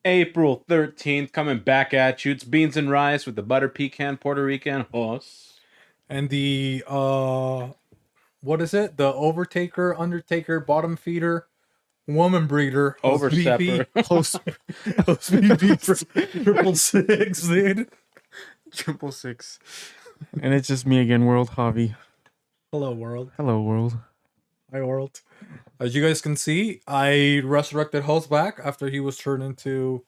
April 13th, coming back at you. It's Beans and Rice with the Butter Pecan Puerto Rican horse. And the, what is it? The Overtaker, Undertaker, Bottom Feeder, Woman Breeder, Overstepper. Host VP, 666, dude. 666. And it's just me again, World Javi. Hello, world. Hello, world. Hi, world. As you guys can see, I resurrected Host back after he was turned into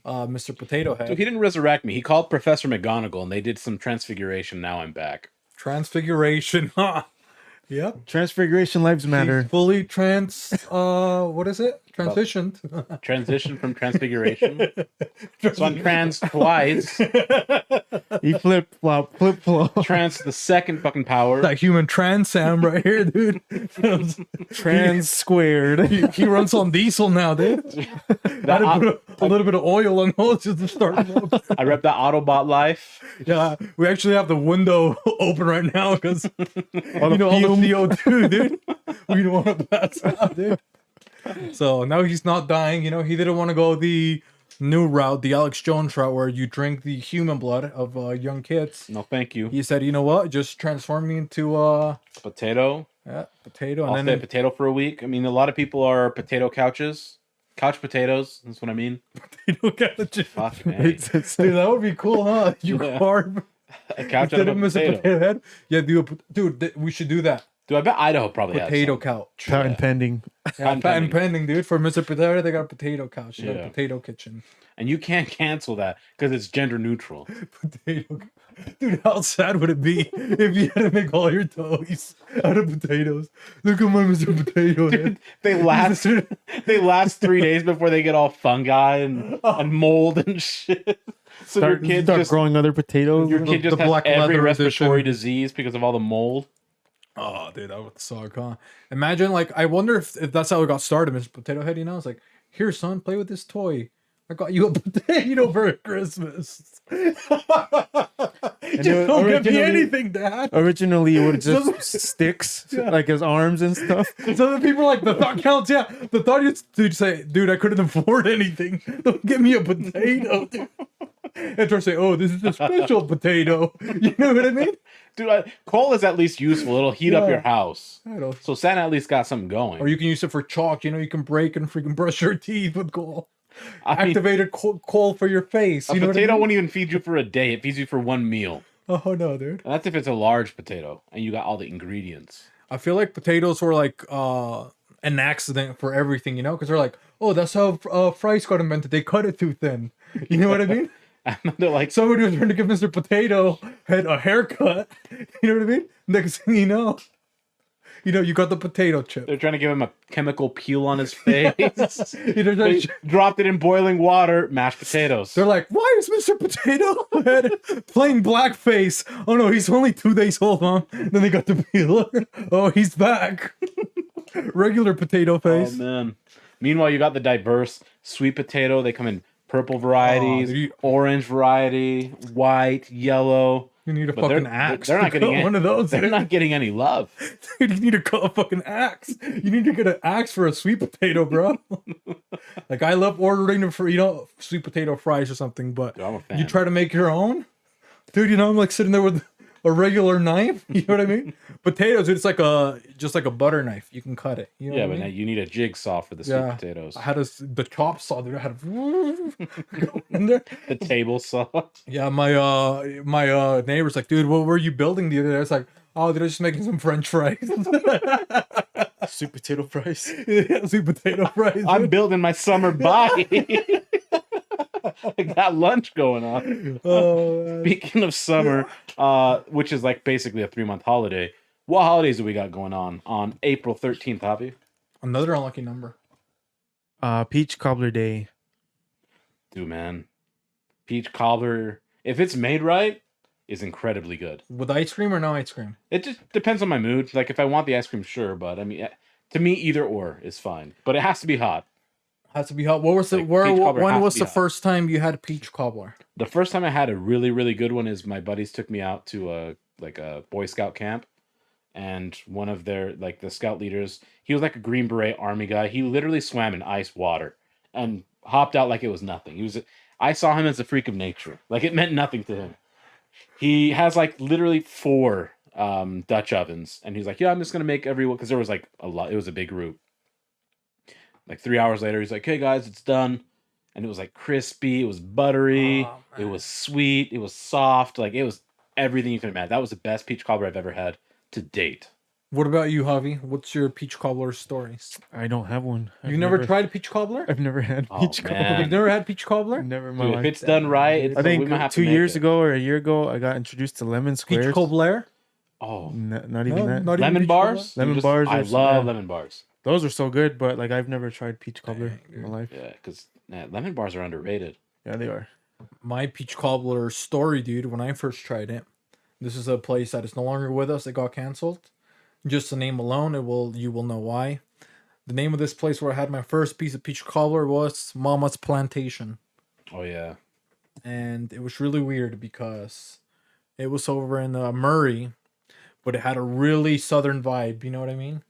Mr. Potato Head. Dude, he didn't resurrect me. He called Professor McGonagall, and they did some transfiguration. Now I'm back. Transfiguration, huh? Yep. Transfiguration lives matter. He's fully what is it? Transitioned. Transition from transfiguration. So I'm trans twice. He flip-flop. Trans the second fucking power. That human trans Sam right here, dude. Trans squared. He runs on diesel now, dude. I put a little bit of oil on those just to start them up. I rep that Autobot life. Yeah, we actually have the window open right now because all the CO2, dude. We don't want to pass out, dude. So now he's not dying. He didn't want to go the new route, the Alex Jones route, where you drink the human blood of young kids. No, thank you. He said, you know what? Just transform me into Potato. Yeah, potato. I'll stay potato for a week. I mean, a lot of people are potato couches. Couch potatoes. That's what I mean. Potato couch. Fucking A. Dude, that would be cool, huh? You carve a couch out of a potato. Head. Yeah, dude, we should do that. Dude, I bet Idaho probably has potato some. couch. Patent pending. Yeah, patent pending, dude. For Mr. Potato, they got a potato couch. They got a potato kitchen. And you can't cancel that because it's gender neutral. Potato. Dude, how sad would it be if you had to make all your toys out of potatoes? Look at my Mr. Potato Head. Dude, they last 3 days before they get all fungi and mold and shit. So your kid start just growing other potatoes. Your kid just the has black every leather respiratory edition. disease because of all the mold. Oh, dude, that would suck, huh? Imagine, I wonder if that's how it got started, Mr. Potato Head, It's like, here, son, play with this toy. I got you a potato for Christmas. Just don't give me anything, Dad. Originally, it would just sticks, like his arms and stuff. So the people are like, the thought counts, yeah. The thought is to say, dude, I couldn't afford anything. Don't give me a potato, dude. And try to say, oh, this is a special potato. You know what I mean? Dude, coal is at least useful. It'll heat up your house. So Santa at least got something going. Or you can use it for chalk. You can break and freaking brush your teeth with coal. Activated coal for your face. A potato won't even feed you for a day. It feeds you for one meal. Oh, no, dude. And that's if it's a large potato and you got all the ingredients. I feel like potatoes were like an accident for everything, Because they're like, oh, that's how fries got invented. They cut it too thin. You know what I mean? And they're like, somebody was trying to give Mr. Potato Head a haircut. You know what I mean? Next thing you know, you got the potato chip. They're trying to give him a chemical peel on his face. They dropped it in boiling water, mashed potatoes. They're like, why is Mr. Potato Head playing blackface? Oh no, he's only 2 days old, huh? Then they got the peeler. Oh, he's back. Regular potato face. Oh man. Meanwhile, you got the diverse sweet potato. They come in purple varieties, orange variety, white, yellow. You need a fucking axe. They're not getting one of those. They're not getting any love. Dude, you need to cut a fucking axe. You need to get an axe for a sweet potato, bro. Like I love ordering them for sweet potato fries or something, but Dude, I'm a fan. You try to make your own, dude. I'm like sitting there with a regular knife. You know what I mean? Potatoes, it's like just like a butter knife. You can cut it. You know yeah, what but I mean? now you need a jigsaw for the sweet potatoes. I had the chop saw, dude. I had to go in there. The table saw. Yeah, my neighbor's like, dude, what were you building the other day? I was like, oh, they're just making some French fries. Sweet potato fries. Yeah, sweet potato fries. I'm building my summer body. I got lunch going on. Speaking of summer, which is like basically a 3-month holiday, what holidays do we got going on April 13th, Javi? Another unlucky number. Peach cobbler day. Dude, man. Peach cobbler, if it's made right, is incredibly good. With ice cream or no ice cream? It just depends on my mood. Like if I want the ice cream, sure, but I mean, to me, either or is fine. But it has to be hot. Has to be hot. What was the when was the first time you had a peach cobbler? The first time I had a really, really good one is my buddies took me out to a Boy Scout camp, and one of their the scout leaders, he was like a Green Beret army guy. He literally swam in ice water, and hopped out like it was nothing. I saw him as a freak of nature. Like it meant nothing to him. He has like literally 4 Dutch ovens, and he's like, "Yeah, I'm just gonna make everyone," because there was like a lot. It was a big group. Like 3 hours later, he's like, "Hey guys, it's done," and it was like crispy. It was buttery. It was sweet. It was soft. Like it was everything you can imagine. That was the best peach cobbler I've ever had to date. What about you, Javi? What's your peach cobbler stories? I don't have one. You've never tried a peach cobbler? I've never had peach cobbler. man. You've never had peach cobbler? Never in my Dude, if life. it's done right, I think we might have 2 to make years it. ago or a year ago, I got introduced to lemon squares. Peach cobbler? Oh, Not even that. not even lemon peach bars. Lemon You bars I are- love yeah. lemon bars. Those are so good, but like I've never tried peach cobbler Dang, in my dude. life. Yeah, because lemon bars are underrated. Yeah, they are. My peach cobbler story, dude, when I first tried it. This is a place that is no longer with us. It got canceled. Just the name alone, you will know why. The name of this place where I had my first piece of peach cobbler was Mama's Plantation. Oh yeah. And it was really weird because it was over in Murray, but it had a really southern vibe, you know what I mean?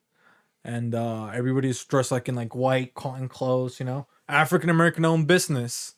And everybody's dressed like in like white cotton clothes, you know? African American owned business,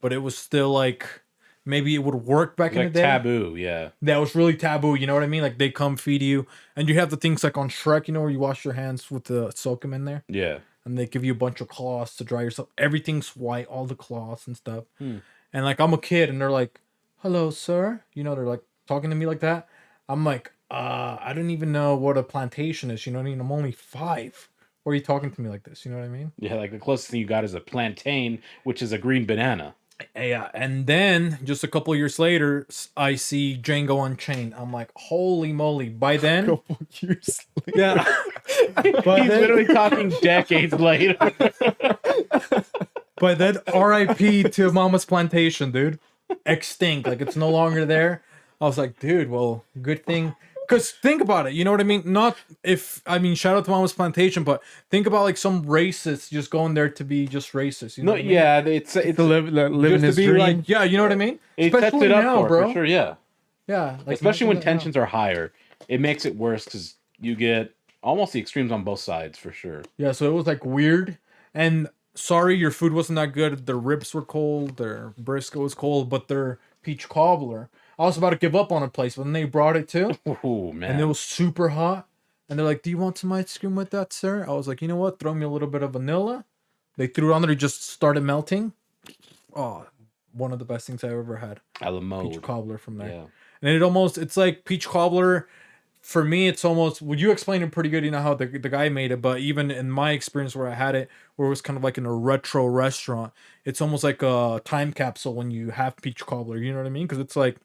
but it was still like maybe it would work back in Like the day. taboo, yeah. That was really taboo, you know what I mean? Like they come feed you, and you have the things like on Shrek, you know, where you wash your hands with the soak 'em in there, Yeah. and they give you a bunch of cloths to dry yourself. Everything's white, all the cloths and stuff. Hmm. And like I'm a kid, and they're like, "Hello, sir," you know, they're like talking to me like that. I'm like, I don't even know what a plantation is. You know what I mean? I'm only 5. Why are you talking to me like this? You know what I mean? Yeah, like the closest thing you got is a plantain, which is a green banana. Yeah, and then just a couple years later, I see Django Unchained. I'm like, holy moly! By then, Couple years later. yeah, He's literally talking decades later. by then, R.I.P. to Mama's Plantation, dude. Extinct, like it's no longer there. I was like, dude, well, good thing. Because think about it, you know what I mean? Not if I mean, shout out to Mama's Plantation, but think about like some racists just going there to be just racist. You know No, what I mean? yeah, it's To living Just his to be dream. like, yeah, you know what I mean? it sets it up for sure, yeah. Yeah, like Especially when imagine that now. tensions are higher, it makes it worse because you get almost the extremes on both sides for sure. Yeah, so it was like weird. And sorry, your food wasn't that good. Their ribs were cold. Their brisket was cold, but their peach cobbler. I was about to give up on a place, but then they brought it too, Oh man, and it was super hot. And they're like, "Do you want some ice cream with that, sir?" I was like, "You know what? Throw me a little bit of vanilla." They threw it on there. It just started melting. Oh, one of the best things I ever had. a la mode. Peach cobbler from there. Yeah. And it's like peach cobbler. For me, it's almost, well, you explained it pretty good, you know, how the guy made it, but even in my experience where I had it, where it was kind of like in a retro restaurant, it's almost like a time capsule when you have peach cobbler, you know what I mean? Because it's like,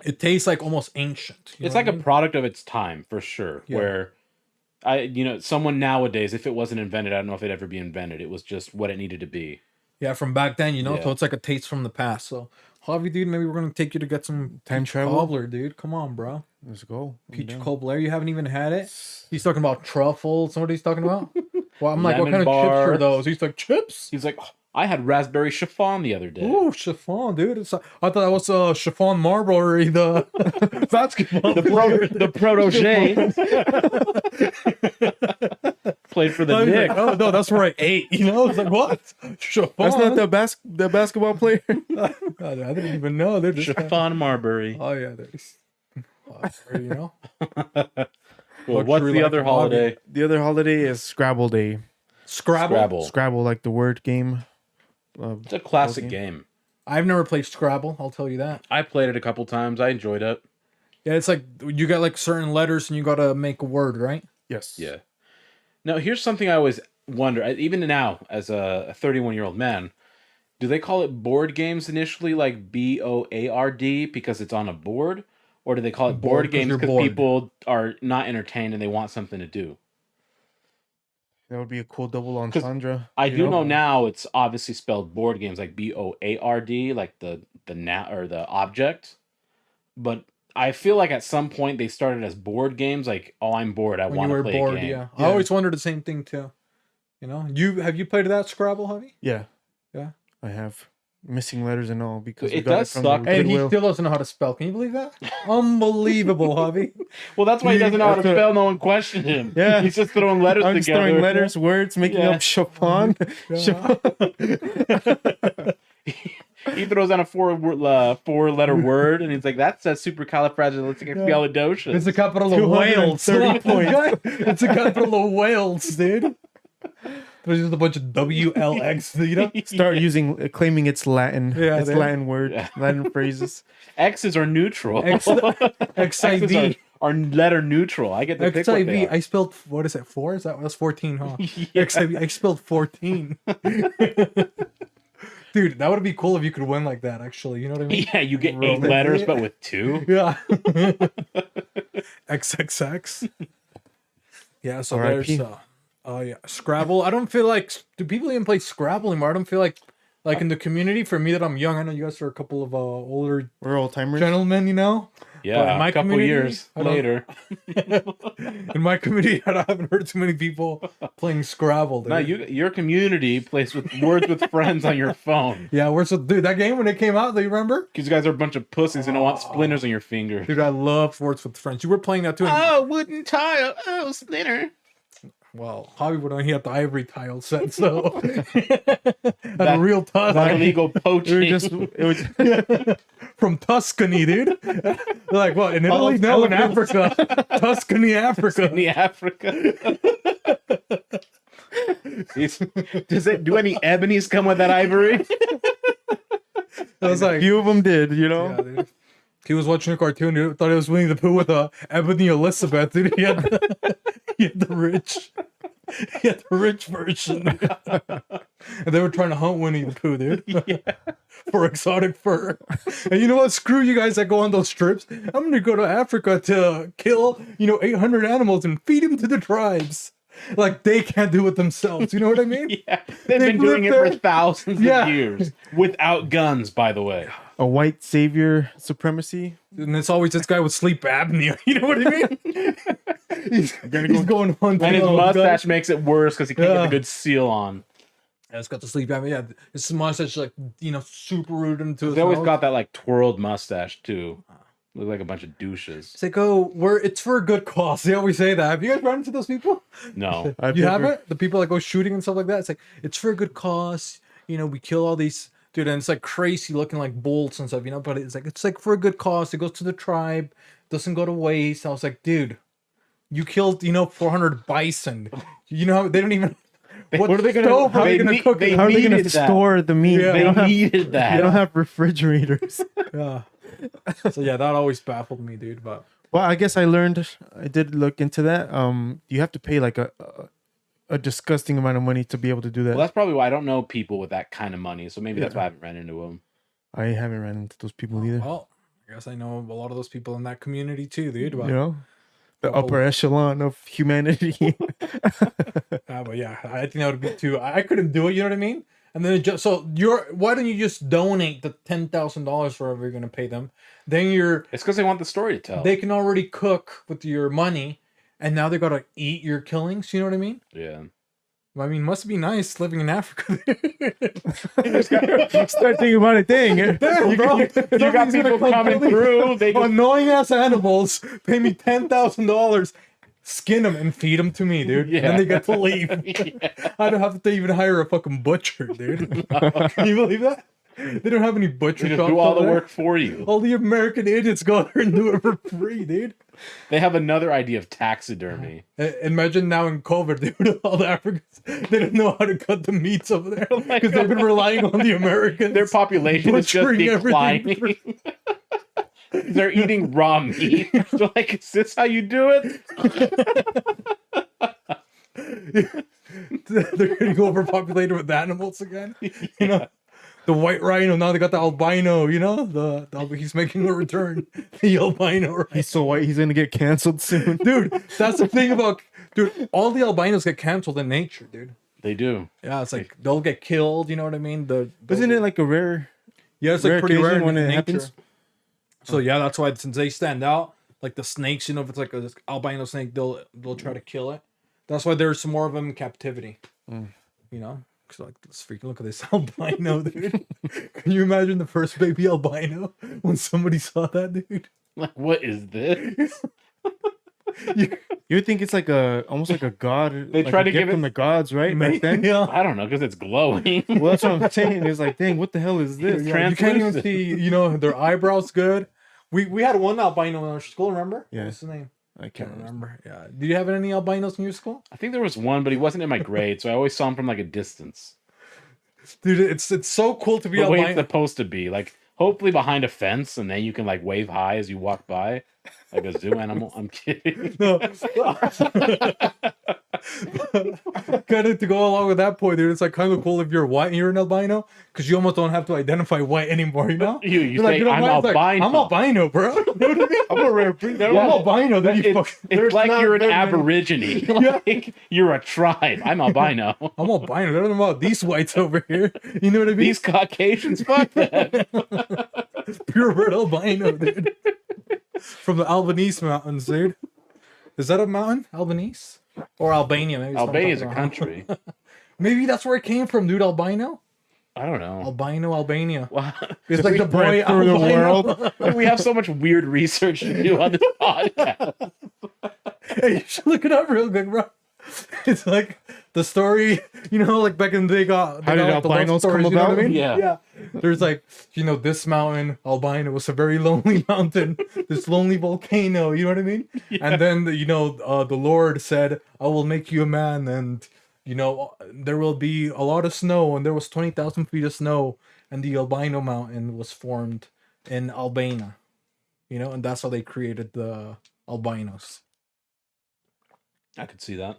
it tastes like almost ancient. You It's know like what I a mean? product of its time for sure. Yeah. Where someone nowadays, if it wasn't invented, I don't know if it'd ever be invented. It was just what it needed to be. Yeah, from back then, you know, Yeah. so it's like a taste from the past. So, Javi, dude, maybe we're going to take you to get some Time peach travel? cobbler, dude. Come on, bro. Let's go. I'm Peach down. cobbler, you haven't even had it? He's talking about truffles. What he's talking about? Well, I'm like, what Lemon kind of chips are bars. those? He's like, chips? He's like, "Oh, I had raspberry chiffon the other day." Ooh, chiffon, dude. I thought that was chiffon Marbury, the basketball player. The protege played for the I was like, Knicks. oh, no, that's where I ate. You know, it's like, what? Chiffon? That's not the basketball player. I didn't even know. They're just Chiffon Marbury. Oh, yeah. There's... you know? Well, what's luxury the life other of holiday? The other holiday is Scrabble Day. Scrabble? Scrabble, like the word game. It's a classic Okay. game. I've never played Scrabble. I'll tell you that. I played it a couple times. I enjoyed it. Yeah, it's like you got like certain letters and you got to make a word, right? Yes. Yeah. Now, here's something I always wonder, even now as a 31-year-old man, do they call it board games initially, like BOARD, because it's on a board? Or do they call it Board board 'cause games you're because bored. people are not entertained and they want something to do? That would be a cool double entendre. I you do know now it's obviously spelled board games, like BOARD, like the or the object. But I feel like at some point they started as board games, like, oh, I'm bored, I When want you to were play bored, a game. yeah. I always wondered the same thing too. You know, have you played that Scrabble, honey? Yeah. Yeah. I have. missing letters and all because we It got does from suck. the And he Goodwill. still doesn't know how to spell. Can you believe that? Unbelievable, Javi. Well, that's why he doesn't know how to That's what- spell. No one questioned him. Yeah. He's just throwing letters I'm just together. throwing letters, words, making Yeah. up Chopin. He throws down a four-letter word, and he's like, "That's a supercalifragilisticexpialidocious." It's a capital of Wales. 230 points. It's a capital of Wales, dude. There's just a bunch of WLX, you know? Start claiming it's Latin. Yeah, it's they- Latin word, Yeah. Latin phrases. X's are neutral. XIV. X's are letter neutral. I get to pick what they XIV. are. I spelled, what is it, 4? That's 14, huh? Yeah. XIV. I spelled 14. Dude, that would be cool if you could win like that, actually. You know what I mean? Yeah, you get 8 Roman. letters, but with 2. Yeah. XXX. Yeah, so R.I.P. there's yeah, Scrabble. I don't feel like do people even play Scrabble anymore? I don't feel like in the community, for me that I'm young, I know you guys are a couple of older We're all timers. gentlemen, you know. Yeah, my a couple community, years I don't- later. In my community, I haven't heard too many people playing Scrabble. Dude. No, your community plays with words with friends on your phone. Yeah, dude, that game when it came out, do you remember? Because you guys are a bunch of pussies and don't want splinters on your finger. Dude, I love Words with Friends. You were playing that too. Oh, wooden tile. Oh, splinter. Well, Javi would only have the Ivory tile set, so that's a real tough. Illegal poaching. It was From Tuscany, dude. They're like, what, in Italy? No, in Africa. Tuscany, Africa. in the Africa. Do any ebonies come with that ivory? I was a like, few of them did, you know. yeah, dude. He was watching a cartoon, dude, thought it was Winnie the Pooh with Ebony Elizabeth, dude. He had the rich version. And they were trying to hunt Winnie the Pooh, dude. Yeah. For exotic fur. And you know what? Screw you guys that go on those trips. I'm gonna go to Africa to kill, 800 animals and feed them to the tribes. Like they can't do it themselves. You know what I mean? Yeah, they've been doing it lived for thousands Yeah. of years without guns, by the way. A white savior supremacy. And it's always this guy with sleep apnea. You know what I mean? he's going on. And his mustache makes it worse because he can't get Yeah. a good seal on. Yeah, it's got the sleep apnea. Yeah, his mustache like super rude him to his They always nose. got that like twirled mustache too. Look like a bunch of douches. It's like, oh, it's for a good cause. They always say that. Have you guys run into those people? No. You haven't? The people that go shooting and stuff like that. It's like, it's for a good cause. We kill all these dude, and it's like crazy looking like bolts and stuff, but it's like for a good cause. It goes to the tribe, doesn't go to waste. I was like, dude, you killed 400 bison. They don't even. What are they gonna? stove are They they gonna need- cook they it? How are they going needed to that. store the meat? Yeah. They They don't have. needed that. They don't have refrigerators. Yeah. So yeah, that always baffled me, dude. But Well, I guess I did look into that. You have to pay like a disgusting amount of money to be able to do that. Well, that's probably why I don't know people with that kind of money. So maybe that's why I haven't ran into them. I haven't ran into those people either. well, I guess I know a lot of those people in that community too, dude. But, You know, the Oh. upper echelon of humanity. but yeah, I think that would be too. I couldn't do it. You know what I mean? And then why don't you just donate the $10,000 for whatever you're gonna pay them? Then It's because they want the story to tell. they can already cook with your money, and now they gotta eat your killings. You know what I mean? Yeah. I mean, must be nice living in Africa. Start thinking about it. Dang, Damn, bro. You got people coming through. They just, Annoying ass animals pay me $10,000, skin them and feed them to me, dude. And then they get to leave. I don't have to even hire a fucking butcher, dude. Can you believe that? They don't have any butcher they just shops do all over the there. work for you. All the American idiots go there and do it for free, dude. They have another idea of taxidermy. Imagine now in COVID, dude, all the Africans, they don't know how to cut the meats over there because they've been relying on the Americans. Their population is just Butchering everything declining. They're eating raw meat. They're like, is this how you do it? They're getting overpopulated with animals again. The white rhino, now they got the albino, he's making a return. The albino rhino. he's so white. He's gonna get canceled soon. Dude, that's the thing about, all the albinos get canceled in nature, dude. They do. Yeah, it's like, they'll get killed, you know what I mean? Isn't it like a rare? Yeah, it's like rare pretty rare occasion when in it nature. happens? So yeah, that's why since they stand out, like the snakes, if it's like an albino snake, they'll try to kill it. That's why there's some more of them in captivity. You know, Cause like, let's freaking look at this albino, dude. Can you imagine the first baby albino when somebody saw that, dude? Like, what is this? You would think it's like almost like a god. They like try a to gift give it- from the gods, right? Back then. Yeah. I don't know, because it's glowing. Well, that's what I'm saying. It's like, dang, what the hell is this? Yeah, you can't even translucent. see, their eyebrows good. We had one albino in our school, remember? Yeah. What's his name? I Can't can't remember. remember. Yeah. Did you have any albinos in your school? I think there was one, but he wasn't in my grade, so I always saw him from like a distance. Dude, it's so cool to be The way it's albino. supposed to be, like hopefully behind a fence, and then you can like wave high as you walk by, like a zoo animal. I'm kidding. No. Kind of to go along with that point, dude. It's like kind of cool if you're white and you're an albino, because you almost don't have to identify white anymore. You know? You You're like, say you know, I'm white's albino. like, I'm albino, bro. You know what I mean? I'm gonna repeat that. Yeah. I'm albino. Then you It's, fucking. it's like not you're an very many- aborigine. Like you're a tribe. I'm albino. I'm albino. They're about these whites over here. You know what I mean? These Caucasians, fuck that. Purebred albino, dude. From the Albanese mountains, dude. Is that a mountain? Albanese? Or Albania? Maybe it's what I'm Albania is a talking about. country. Maybe that's where it came from, dude. Albino? I don't know. Albino, Albania. Wow. It's like the boy Spread through the albino. world. We have so much weird research to do on this podcast. Hey, you should look it up real quick, bro. It's like the story, like back in the day, How did like, the love albinos stories, come you know what about? I mean? Yeah. There's like, this mountain, albino, was a very lonely mountain. This lonely volcano, you know what I mean? And then, the Lord said, I will make you a man, and, there will be a lot of snow, and there was 20,000 feet of snow, and the albino mountain was formed in Albania, and that's how they created the albinos. I could see that.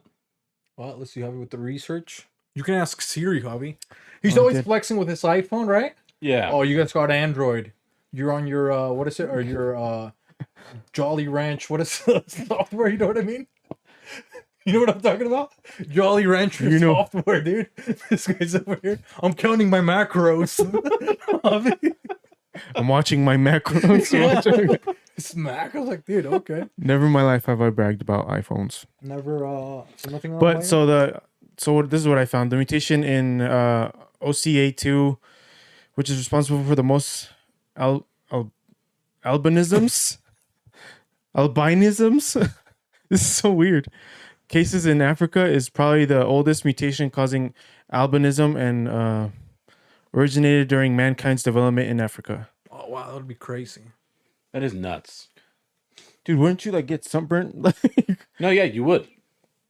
Well, let's see, Javi, with the research. You can ask Siri, Javi. He's Oh, always good. flexing with his iPhone, right? Yeah. Oh, you guys got Android. You're on your, what is it? Or your Jolly Ranch. What is the software? You know what I mean? You know what I'm talking about? Jolly Rancher software, dude. This guy's over here. I'm counting my macros. Javi. I'm watching my macros. Yeah. Smack. I was like, dude, okay. Never in my life have I bragged about iPhones. Never, so nothing on But albino? this is what I found. The mutation in OCA2, which is responsible for the most albinisms. Albinisms? This is so weird. Cases in Africa is probably the oldest mutation causing albinism and originated during mankind's development in Africa. Oh, wow, that would be crazy. That is nuts. Dude, wouldn't you like get sunburnt No, yeah, you would.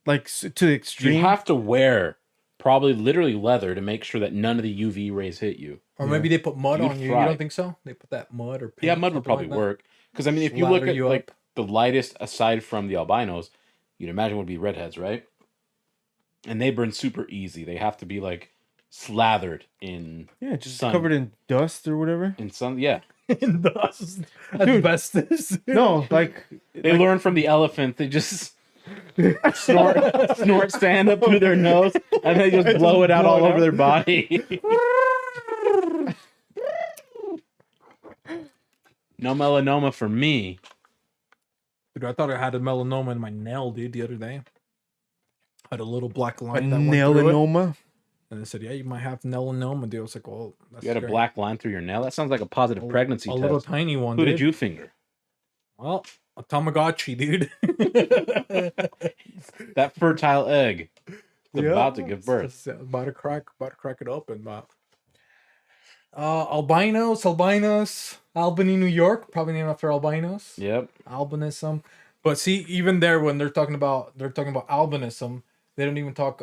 to the extreme? You have to wear probably literally leather to make sure that none of the UV rays hit you. Or maybe they put mud You'd on you. fry. You don't think so? They put that mud or paint, Yeah, mud would something probably like that? work. Because I mean, if you look Slather at you like up. the lightest aside from the albinos, you'd imagine would be redheads, right? And they burn super easy. They have to be like slathered in Yeah, just sun. covered in dust or whatever. in sun. Yeah, In dust. Asbestos. No, like they learn from the elephant. They just snort sand up through their nose, and they just blow it out all over their body. No melanoma for me. Dude, I thought I had a melanoma in my nail, dude, the other day. I had a little black a line that went through it. melanoma. And they said, yeah, you might have melanoma, dude. I was like, well, that's You had a great. black line through your nail. That sounds like a positive pregnancy a test. little tiny one, Who dude. did you finger? Well, a Tamagotchi, dude. That fertile egg. It's Yeah. about to give birth. It's about to crack it open, but albinos, Albany, New York, probably named after albinos. Yep. Albinism. But see, even there, when they're talking about albinism, they don't even talk.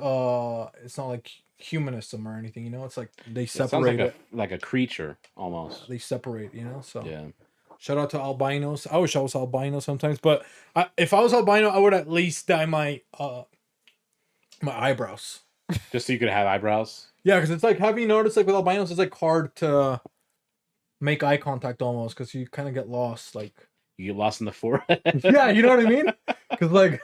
It's not like humanism or anything. It's like they It sounds separate like it. like a creature almost. They separate. So Yeah. shout out to albinos. I wish I was albino sometimes, but if I was albino, I would at least dye my eyebrows. Just so you could have eyebrows. Yeah, because it's like, have you noticed, like with albinos, it's like hard to make eye contact almost, because you kind of get lost. Like, You get lost in the forehead. yeah, you know what I mean? Because like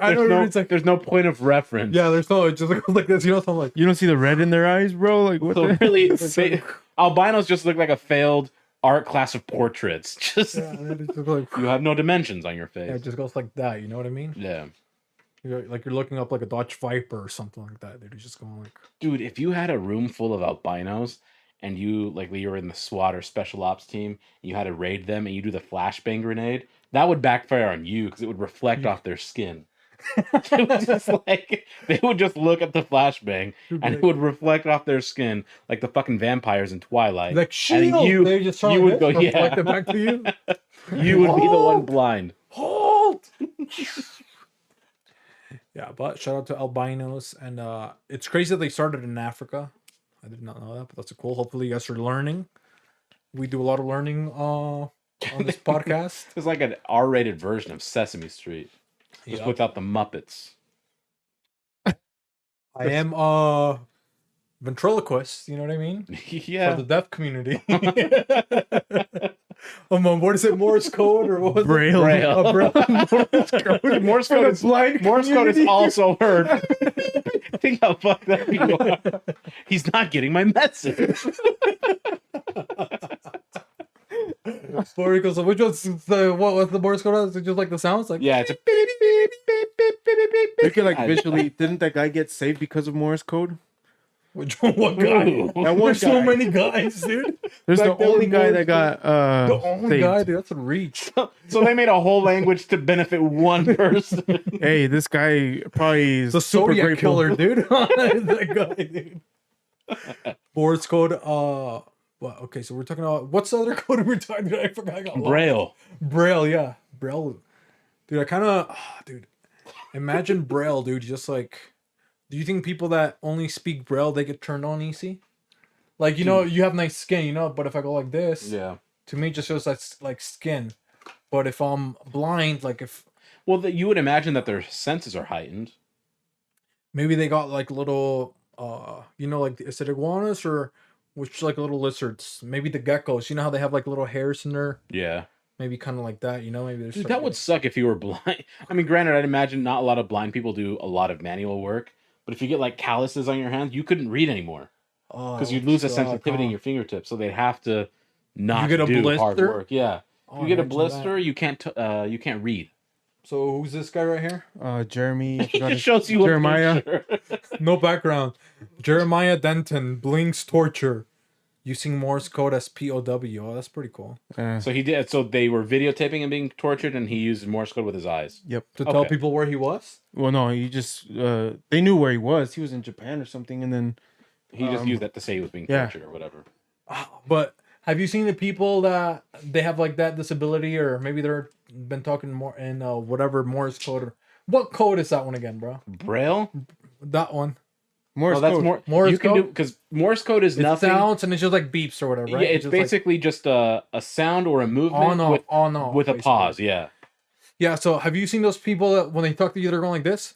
I don't know. It's like, There's no point of reference. yeah, there's no, it just goes like this. So I'm like, You don't see the red in their eyes, bro? Like what? So the really, albinos just look like a failed art class of portraits. Just yeah, and then it just like, you have no dimensions on your yeah, face. it just goes like that. You know what I mean? Yeah. You're looking up like a Dodge Viper or something like that. They're just going like, Dude, if you had a room full of albinos and you were in the SWAT or special ops team, and you had to raid them and you do the flashbang grenade, that would backfire on you because it would reflect off their skin. It would just they would just look at the flashbang and it would reflect off their skin like the fucking vampires in Twilight. like shield. They just you would go, reflect it back to you. You would be the one blind. Halt! Yeah, but shout out to albinos, and it's crazy that they started in Africa. I did not know that, but that's cool. Hopefully, you guys are learning. We do a lot of learning on this podcast. It's like an R-rated version of Sesame Street, just without the Muppets. I am a ventriloquist. You know what I mean? Yeah. For the deaf community. What is it? Morse code or what was Braille. it? Morse code. Morse code is blind. Morse code is also heard. Think how fucked up you are. He's not getting my message. Story goes. Which one's what's the Morse code? Is it just like the sounds? Like yeah, it's a beep, beep, beep, beep, beep, beep, You can like beep. visually. Didn't that guy get saved because of Morse code? which one? What guy? Ooh. That one There's so guy. many guys, dude. There's Back the then, only guy Morse that got The only saved. guy, dude. That's a reach. So they made a whole language to benefit one person. Hey, this guy probably is The super Zodiac grateful. killer, dude. That guy, dude. Morse code. Well, okay, so we're talking about what's the other code we were talking about? I forgot. I got lost. Braille. Braille, yeah, Braille. Dude, I kind of, dude. Imagine Braille, dude. Just like, do you think people that only speak Braille they get turned on easy? Like, you know, you have nice skin, you know, but if I go like this, Yeah. to me it just shows that's like skin. But if I'm blind, like if Well, you would imagine that their senses are heightened. maybe they got like little, you know, like is it iguanas or which like little lizards? Maybe the geckos. You know how they have like little hairs in there? Yeah. Maybe kind of like that. You know, maybe there's Dude, like that would suck if you were blind. I mean, granted, I'd imagine not a lot of blind people do a lot of manual work, but if you get like calluses on your hands, you couldn't read anymore because you'd lose the sensitivity in your fingertips. So they'd have to not get a do hard blister? work. Yeah, Oh, you get a imagine blister, you can't read. So who's this guy right here? Jeremy. I He forgot just his- shows you Jeremiah. a picture. No background. Jeremiah Denton blinks torture using Morse code as POW. Oh, that's pretty cool. So he did. So they were videotaping him being tortured, and he used Morse code with his eyes. Yep. To tell Okay. people where he was? Well, no, he just they knew where he was. He was in Japan or something, and then He just used that to say he was being yeah. tortured or whatever. But have you seen the people that they have like that disability, or maybe they're been talking more in whatever Morse code? Or, what code is that one again, bro? Braille? That one. Morse Oh, that's code. more. Morse you can do code? because Morse code is It nothing. sounds and it's just like beeps or whatever, right? Yeah, it's just like basically just a sound or a movement on off, with, on off, with a basically. pause. Yeah, Yeah. So have you seen those people that when they talk to you, they're going like this?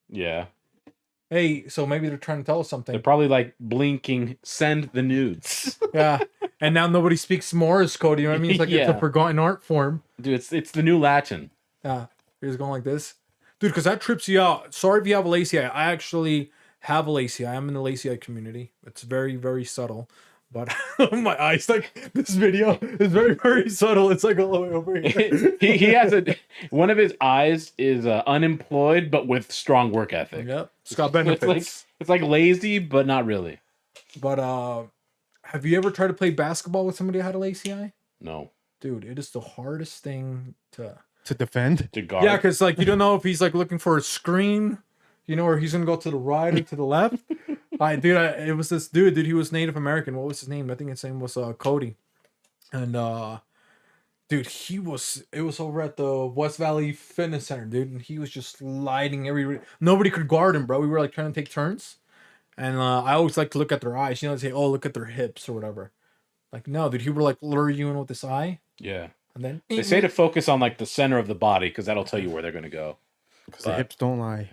yeah. Hey, so maybe they're trying to tell us They're something. probably like blinking, send the nudes. Yeah. And now nobody speaks Morse code. You know what I mean? It's like it's Yeah. a forgotten art form. Dude, it's the new Latin. Yeah. You're just going like this. Dude, because that trips you out. Sorry if you have a lacy eye. I actually have a lacy eye. I'm in the lacy eye community. It's very, very subtle. But my eyes, like this video is very, very subtle. It's like all the way over here. he has one of his eyes is unemployed but with strong work ethic. Yep. It's got It's benefits. like lazy but not really. But have you ever tried to play basketball with somebody that had a lacy eye? No, Dude, it is the hardest thing to. to defend. to guard. Yeah, because like you don't know if he's like looking for a screen, you know, or he's gonna go to the right or to the left. It was this dude. He was Native American. What was his name? I think his name was Cody. And dude, it was over at the West Valley Fitness Center, dude, and he was just sliding nobody could guard him, bro. We were like trying to take turns, and I always like to look at their eyes, you know, say, oh, look at their hips or whatever. Like, no, dude, he would like lure you in with this eye, Yeah. and then They say to focus on like the center of the body because that'll tell you where they're gonna go. Because the hips don't lie.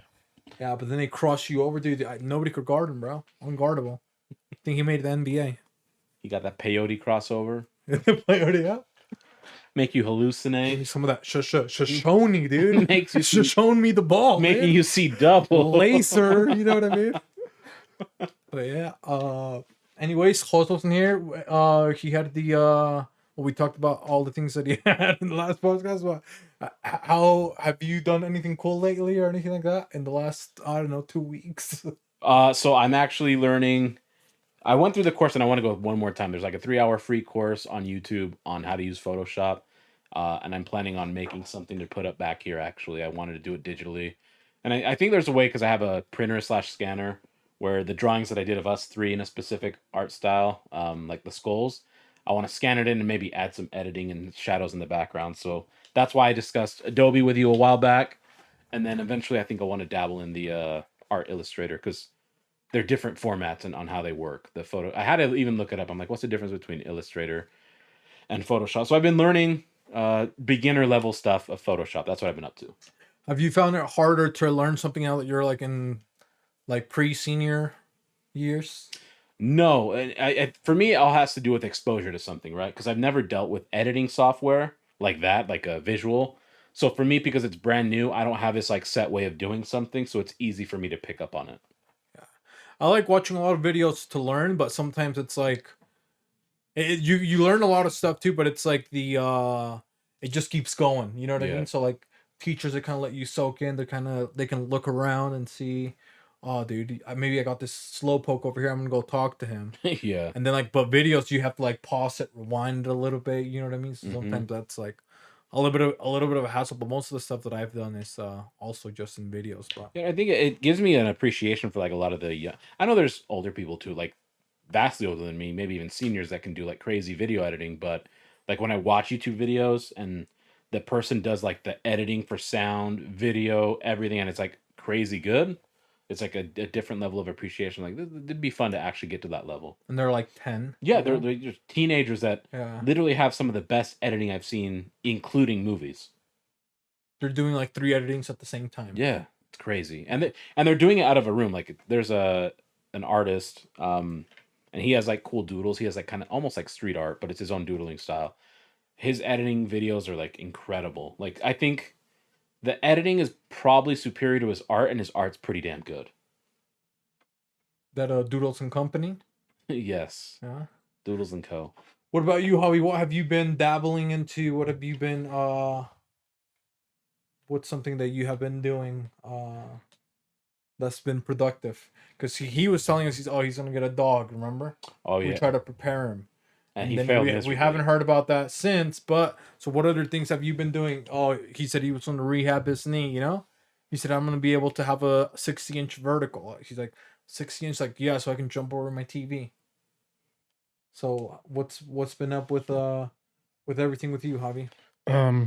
yeah, but then they cross you over, dude. Nobody could guard him, bro. Unguardable. I think he made the NBA. You got that peyote crossover, Yeah. make you hallucinate, Some of that Shoshone, dude. makes you see, Shoshone me the ball, making man. you see double. Laser, you know what I mean? But yeah, anyways, Jos wasn't here. He had the we talked about all the things that he had in the last podcast, but How have you done anything cool lately or anything like that in the last, I don't know, 2 weeks? So I'm actually learning. I went through the course and I want to go one more time. There's like a 3 hour free course on YouTube on how to use Photoshop. And I'm planning on making something to put up back here. Actually, I wanted to do it digitally. And I think there's a way because I have a printer slash scanner where the drawings that I did of us three in a specific art style, like the skulls, I want to scan it in and maybe add some editing and shadows in the background. So that's why I discussed Adobe with you a while back. And then eventually I think I want to dabble in the Art Illustrator because they're different formats and on how they work. The photo, I had to even look it up. I'm like, what's the difference between Illustrator and Photoshop? So I've been learning beginner level stuff of Photoshop. That's what I've been up to. Have you found it harder to learn something now that you're like in like pre-senior years? No, for me, it all has to do with exposure to something, right? Because I've never dealt with editing software like that, like a visual. So for me, because it's brand new, I don't have this like set way of doing something, so it's easy for me to pick up on it. I like watching a lot of videos to learn, but sometimes it's like you learn a lot of stuff too, but it's like it just keeps going. You know what I Yeah. mean? So like teachers that kind of let you soak in, they can look around and see, oh dude, maybe I got this slow poke over here. I'm gonna go talk to him. Yeah. And then like, but videos you have to like pause it, rewind it a little bit. You know what I mean? So Mhm. sometimes that's like a little bit of a hassle. But most of the stuff that I've done is also just in videos. But Yeah, I think it gives me an appreciation for like a lot of the. Yeah, I know there's older people too, like vastly older than me, maybe even seniors that can do like crazy video editing. But like when I watch YouTube videos and the person does like the editing for sound, video, everything, and it's like crazy good. It's like a different level of appreciation. Like it'd be fun to actually get to that level. and they're like 10. Yeah, you know? they're just teenagers that Yeah. literally have some of the best editing I've seen, including movies. They're doing like 3 editings at the same time. Yeah, it's crazy, and they're doing it out of a room. Like there's an artist, and he has like cool doodles. He has like kind of almost like street art, but it's his own doodling style. His editing videos are like incredible. Like I think the editing is probably superior to his art, and his art's pretty damn good. That Doodles and Company. Yes, Yeah. Doodles and Co. What about you, Javi? What have you been dabbling into? What have you been what's something that you have been doing that's been productive? Because he was telling us he's gonna get a dog, remember? Oh We yeah, tried to prepare him. and he then failed. we miserably. haven't heard about that since, but so what other things have you been doing? Oh, he said he was going to rehab his knee, you know? He said I'm gonna be able to have a 60-inch vertical. He's like 60-inch, like yeah, so I can jump over my TV. So what's been up with everything with you, Javi?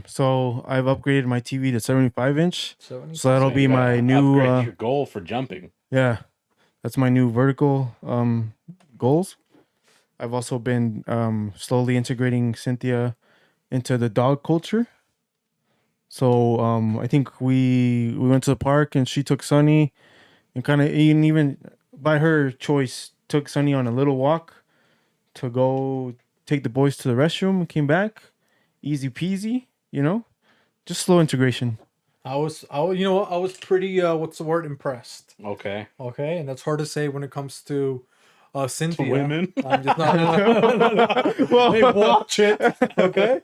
So I've upgraded my TV to 75-inch. 70? So that'll So be you gotta my new upgrade your goal for jumping. yeah. That's my new vertical goals. I've also been slowly integrating Cynthia into the dog culture. So I think we went to the park and she took Sunny and kind of even by her choice took Sunny on a little walk to go take the boys to the restroom and came back. Easy peasy, just slow integration. I you know what? I was pretty what's the word, impressed. Okay. Okay, and that's hard to say when it comes to Cynthia. women? I'm just not. Well, hey, watch it, okay?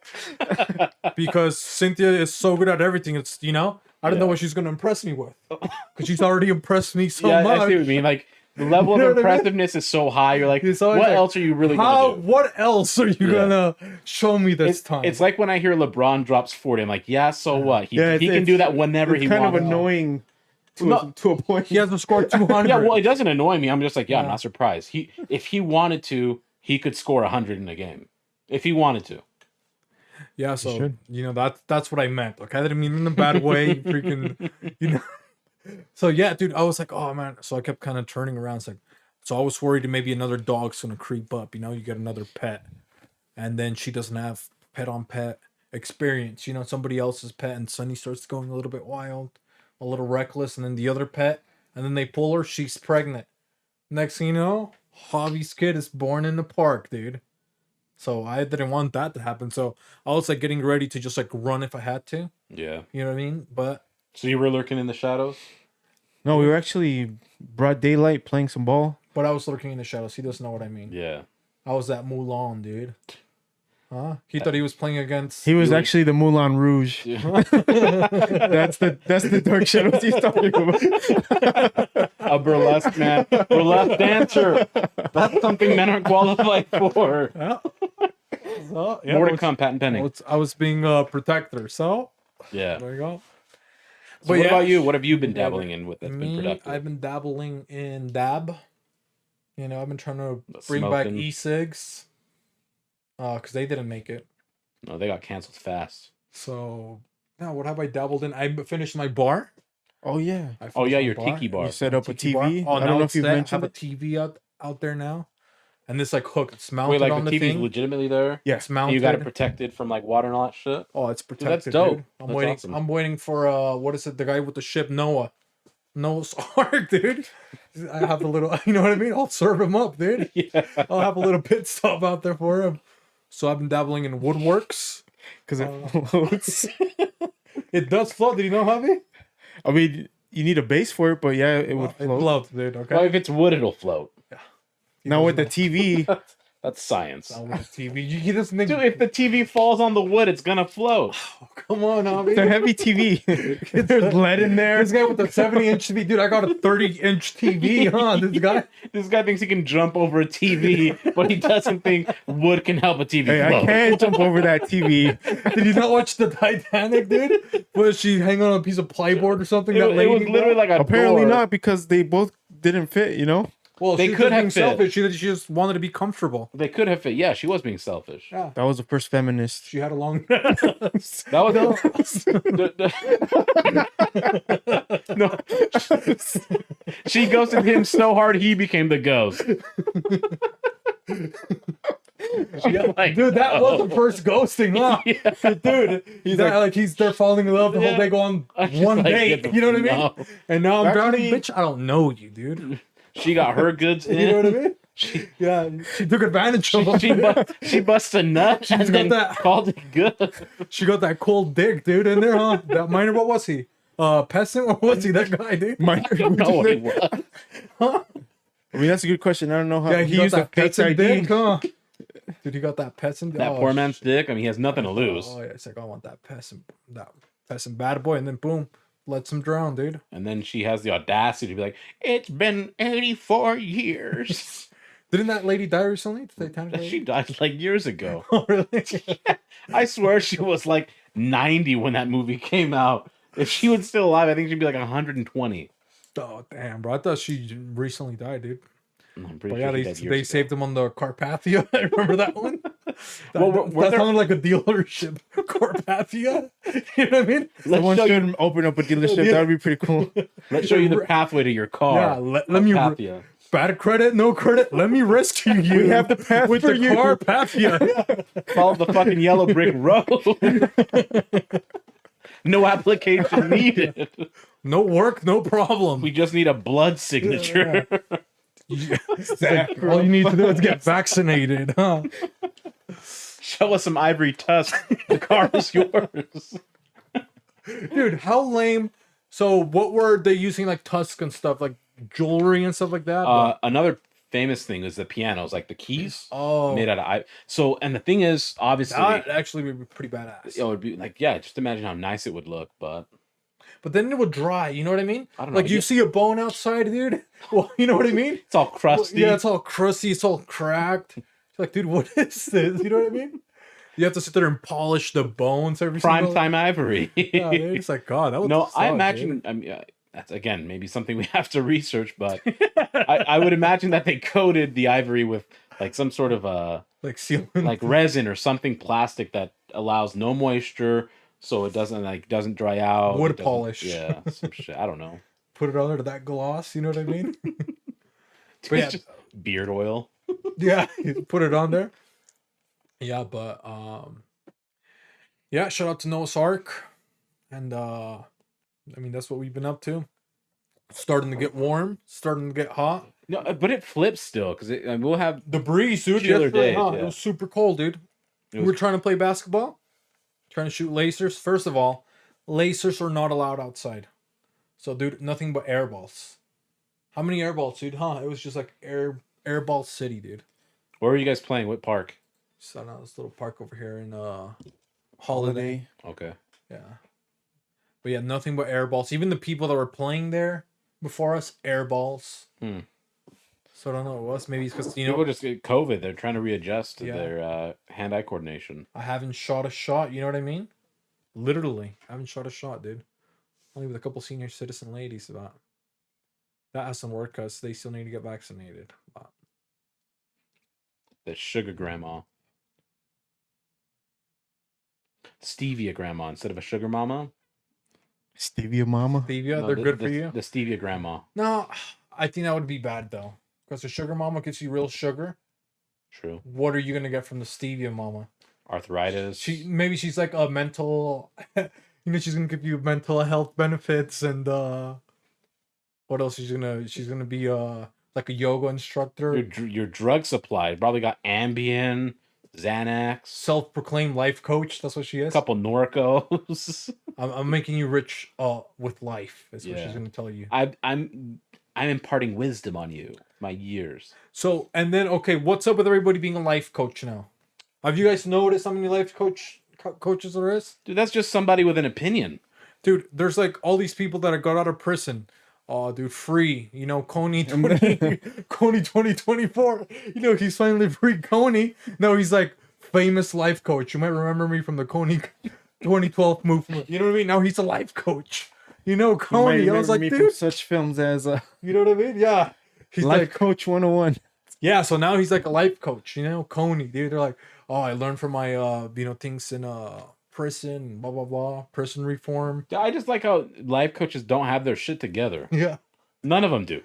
Because Cynthia is so good at everything. It's I don't know what she's gonna impress me with, because she's already impressed me so Yeah, much. I see what you mean. Like the level You know of what I mean? impressiveness is so high. You're like, It's what always like, else are you really gonna do? What else are you gonna show me this time? It's like when I hear LeBron drops 40. I'm like, yeah, so what? He Yeah, he can do that whenever he kind wants. of annoying to, No. to a point. He hasn't scored 200. Yeah, well, it doesn't annoy me. I'm just like, I'm Yeah. not surprised. If he wanted to, he could score 100 in a game. If he wanted to. Yeah, so should. that's what I meant. Okay, I didn't mean in a bad way. Freaking. So yeah, dude, I was like, oh man. So I kept kind of turning around. It's like, so I was worried that maybe another dog's gonna creep up. You get another pet, and then she doesn't have pet on pet experience. Somebody else's pet, and Sunny starts going a little bit wild, a little reckless, and then the other pet, and then they pull her. She's pregnant. Next thing you know, Javi's kid is born in the park, dude. So I didn't want that to happen. So I was like getting ready to just like run if I had to. Yeah. You know what I mean? But So you were lurking in the shadows? No, we were actually broad daylight playing some ball. I was lurking in the shadows. He doesn't know what I mean. Yeah. I was at Mulan, dude. Huh? He thought he was playing against. He was actually the Moulin Rouge. that's the dark shadows he's talking about. A burlesque man, burlesque dancer. That's something men aren't qualified for. So, More to come, patent pending. I was being a protector, so Yeah. there you go. So what about you? What have you been dabbling in with that's been Me, productive? I've been dabbling in dab. You know, I've been trying to bring back Smoking. e-cigs. Because they didn't make it. No, they got canceled fast. So, now what have I dabbled in? I finished my bar. Oh yeah. I Oh yeah, finished my your tiki bar. You set up a Tiki TV. bar. Oh, I don't know if you've I mentioned have a it. TV out there now. And this like hook, it's mounted Wait, like on the the TV's thing. legitimately there? Yeah. It's And mounted. you got it protected from like water and all that shit? Oh, it's Dude, protected. that's dope. Dude. That's waiting. awesome. I'm waiting for what is it? The guy with the ship, Noah. Noah's Ark, dude. I have a little. You know what I mean? I'll serve him up, dude. Yeah. I'll have a little pit stop out there for him. So I've been dabbling in woodworks. Because it floats. It does float. Did you know, Javi? I mean, you need a base for it, but yeah, it would It float. floats, dude. Okay. Well, if it's wood, it'll float. Now with the TV, That's science. Now with the TV, he doesn't think. Dude, if the TV falls on the wood, it's gonna float. Come on, it's a Javi. heavy TV. There's lead in there. This guy with the 70-inch TV, dude. I got a 30-inch TV, huh? This guy. This guy thinks he can jump over a TV, but he doesn't think wood can help a TV Hey, I float. can't jump over that TV. Did you not watch the Titanic, dude? Was she hanging on a piece of plyboard or something? It, that it lady, was literally like a Apparently door. not, because they both didn't fit, you know? Well, They she could was being have fit. selfish. She just wanted to be comfortable. They could have fit. Yeah, she was being selfish. Yeah. That was the first feminist. She had a long. That was no. She ghosted him so hard he became the ghost. Yeah, Like, dude, that oh. was the first ghosting, huh? Yeah. Dude, they're falling in love the Yeah. whole day, go on I'm just one like, date. get the- You know what I mean? no. And now I'm drowning, Actually- bitch. I don't know you, dude. She got her goods in. You know what I mean? She, Yeah, she took advantage of him. she bust a nut and got then that. called it good. She got that cold dick, dude, in there, huh? That miner, what was he? Peasant? What was he? That guy, dude? Minor, I don't know what it was. I mean, that's a good question. I don't know how Yeah, he got used a that fake peasant ID. dick, huh? Dude, he got that peasant. That poor man's dick. I mean, he has nothing to lose. Oh yeah, it's like I want that peasant bad boy, and then boom, lets him drown, dude. And then she has the audacity to be like, "It's been 84 years." Didn't that lady die recently? The Titanic lady? She died like years ago. Oh, really? I swear she was like 90 when that movie came out. If she was still alive, I think she'd be like 120. Oh damn, bro! I thought she recently died, dude. I'm pretty But sure yeah, she they, died years they ago. saved him on the Carpathia. I remember that one. That, Well, were that there- sounded like a dealership. Carpathia. You know what I mean? Someone show should open up a dealership. That would be pretty cool. Let's show you the pathway to your car. Yeah, let me. Carpathia. Bad credit, no credit. Let me rescue you. We have the path with for the you. Carpathia. Follow the fucking yellow brick road. No application needed. No work, no problem. We just need a blood signature. Exactly. All you need to do is get vaccinated, huh? Show us some ivory tusk. The car is yours. Dude, how lame. So what were they using, like tusk and stuff, like jewelry and stuff like that? Another famous thing is the pianos, like the keys Oh, made out of ivory. So, and the thing is, obviously, that actually would be pretty badass. it would be like, yeah, just imagine how nice it would look. But But then it would dry, you know what I mean? I don't know. Like you see a bone outside, dude. Well, you know what I mean? it's all crusty. Yeah, it's all crusty, it's all cracked. It's like, dude, what is this? You know what I mean? You have to sit there and polish the bones every Prime single time ivory. Yeah, dude, it's like, God, that would No, I suck, imagine. dude. I mean, that's again maybe something we have to research, but I would imagine that they coated the ivory with like some sort of Like sealing. like resin or something plastic that allows no moisture, so it doesn't dry out. Wood It doesn't- polish. Yeah, some shit. I don't know. Put it under that gloss, you know what I mean? But yeah, It's just beard oil. yeah, you put it on there. Yeah, but yeah, shout out to Noah's Ark. And I mean that's what we've been up to. Starting to get warm, starting to get hot. No, but it flips still because we'll have. The breeze, dude. Chiller Yesterday, days, huh? yeah. It was super cold, dude. It We was- were trying to play basketball, trying to shoot lasers. First of all, lasers are not allowed outside. So, dude, nothing but air balls. How many air balls, dude? Huh? It was just like airball city, dude. Where were you guys playing? What park? So now this little park over here in Holiday. Okay. Yeah. But yeah, nothing but air balls. Even the people that were playing there before us, air balls. So I don't know what it was. Maybe it's because, People just get COVID. They're trying to readjust to Yeah. their hand-eye coordination. I haven't shot a shot. You know what I mean? Literally. I haven't shot a shot, dude. Only with a couple senior citizen ladies. But that hasn't worked because they still need to get vaccinated. But The sugar grandma. Stevia grandma instead of a sugar mama. Stevia mama. stevia, No, they're the- good the- for you. The stevia grandma. No, I think that would be bad though. Because the sugar mama gives you real sugar. True. What are you gonna get from the stevia mama? Arthritis. She's like a mental she's gonna give you mental health benefits and what else she's gonna be like a yoga instructor. Your drug supply probably got Ambien, Xanax, Self-proclaimed life coach, that's what she a is. couple Norcos. I'm making you rich with life, is what she's Yeah. gonna tell you. I'm imparting wisdom on you, my years. So, and then okay, what's up with everybody being a life coach now? Have you guys noticed how many life coaches there is? Dude, that's just somebody with an opinion. Dude, there's like all these people that got out of prison. Oh, dude, free. Coney 2024. He's finally free. Coney. No, he's like famous life coach. You might remember me from the Coney 2012 movement. You know what I mean? Now he's a life coach. Coney. I was like, dude. From such films as You know what I mean? Yeah. He's Life like, Coach 101. yeah. So now he's like a life coach. Coney, dude. They're like, oh, I learned from my things in prison, blah blah blah, prison reform. I just like how life coaches don't have their shit together. Yeah. None of them do.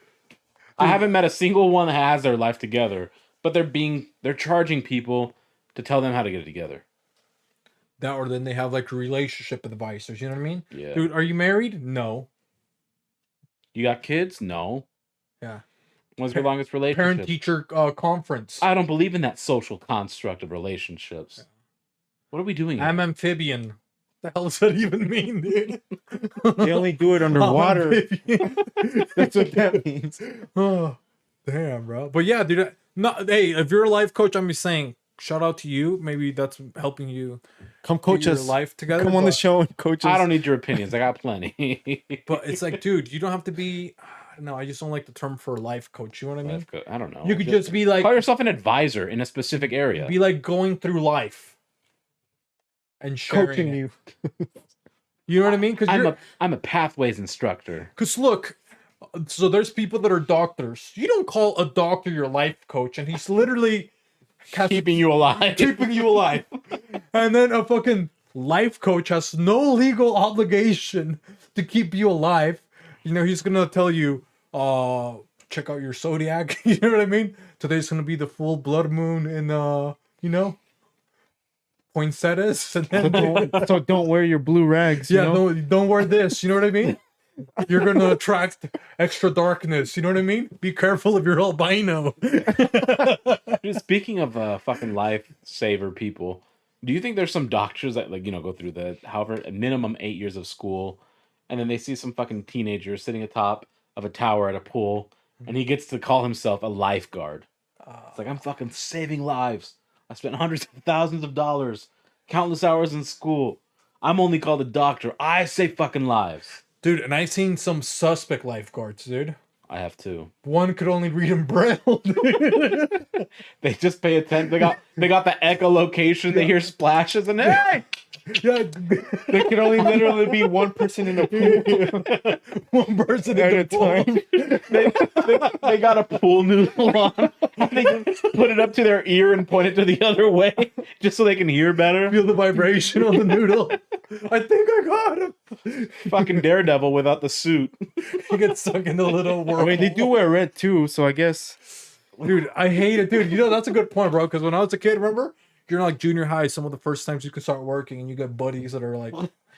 I haven't met a single one that has their life together, but they're charging people to tell them how to get it together. That, or then they have like relationship advisors. You know what I mean? Yeah. Dude, are you married? No. You got kids? No. Yeah. When's your longest relationship? Parent-teacher conference. I don't believe in that social construct of relationships. What are we doing here? I'm amphibian. The hell does that even mean, dude? They only do it underwater. Amphibian. That's what that means. Oh, damn, bro. But yeah, dude. Hey, if you're a life coach, I'm just saying, shout out to you. Maybe that's helping you Come coach get us. your life together. Come on the but- show and coach us. I don't need your opinions. I got plenty. But it's like, dude, you don't have to be. No, I just don't like the term for life coach. You know what I mean? I don't know. You could just be like, call yourself an advisor in a specific area. be like going through life and sharing coaching it. you. You know what I mean? I'm a pathways instructor. Because look, so there's people that are doctors. You don't call a doctor your life coach, and he's literally Keeping you alive. keeping you alive. And then a fucking life coach has no legal obligation to keep you alive. He's gonna tell you, check out your zodiac. You know what I mean? Today's gonna be the full blood moon in poinsettias. And then So don't wear your blue rags. You yeah, know? don't wear this. You know what I mean? You're gonna attract extra darkness. You know what I mean? Be careful if you're albino. Dude, speaking of fucking lifesaver people, do you think there's some doctors that go through a minimum 8 years of school, and then they see some fucking teenager sitting atop of a tower at a pool, and he gets to call himself a lifeguard? It's like, I'm fucking saving lives. I spent hundreds of thousands of dollars, countless hours in school. I'm only called a doctor. I save fucking lives. Dude, and I've seen some suspect lifeguards, dude. I have too. One could only read in braille. Dude. They just pay attention. They got the echolocation. They hear splashes and hey, Yeah, There can only literally be one person in a pool one person at in a the pool. time. they got a pool noodle on. They just put it up to their ear and point it to the other way, just so they can hear better. Feel the vibration on the noodle. I think I got him. Fucking Daredevil without the suit. He gets stuck in the little I world. mean, they do wear red too, so I guess. Dude, I hate it, dude. That's a good point, bro. Because when I was a kid, remember, you're in like junior high, some of the first times you can start working, and you get buddies that are like,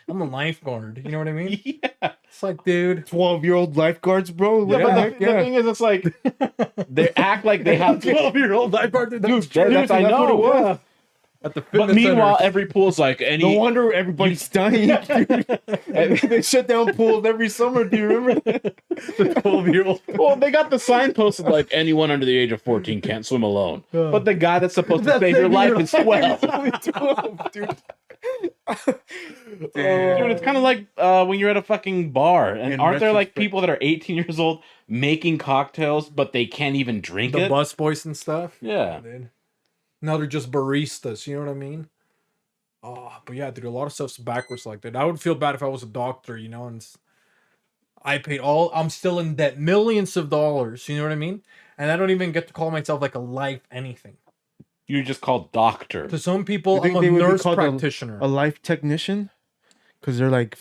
I'm a lifeguard. You know what I mean? Yeah. It's like, dude. 12-year-old lifeguards, bro. What Yeah, the but heck? the thing is, it's like they act like they have 12-year-old lifeguard. Dude, Dude, that's I that's know. what it was. Yeah. at the fitness But meanwhile, centers. every pool's like any. No wonder everybody's dying. They shut down pools every summer. Do you remember that? The 12-year-old. Well, they got the sign posted like anyone under the age of 14 can't swim alone. But the guy that's supposed to save your life is 12. Dude. Dude, it's kind of like when you're at a fucking bar, and In aren't there like retrospect. people that are 18 years old making cocktails, but they can't even drink The it? bus boys and stuff. Yeah. Dude. Now they're just baristas, you know what I mean? Oh, but yeah, dude, a lot of stuff's backwards like that. I would feel bad if I was a doctor, you know, and I paid I'm still in debt, millions of dollars, you know what I mean? And I don't even get to call myself like a life anything. You're just called doctor. To some people, You think I'm they a would be nurse called practitioner. A life technician? Because they're like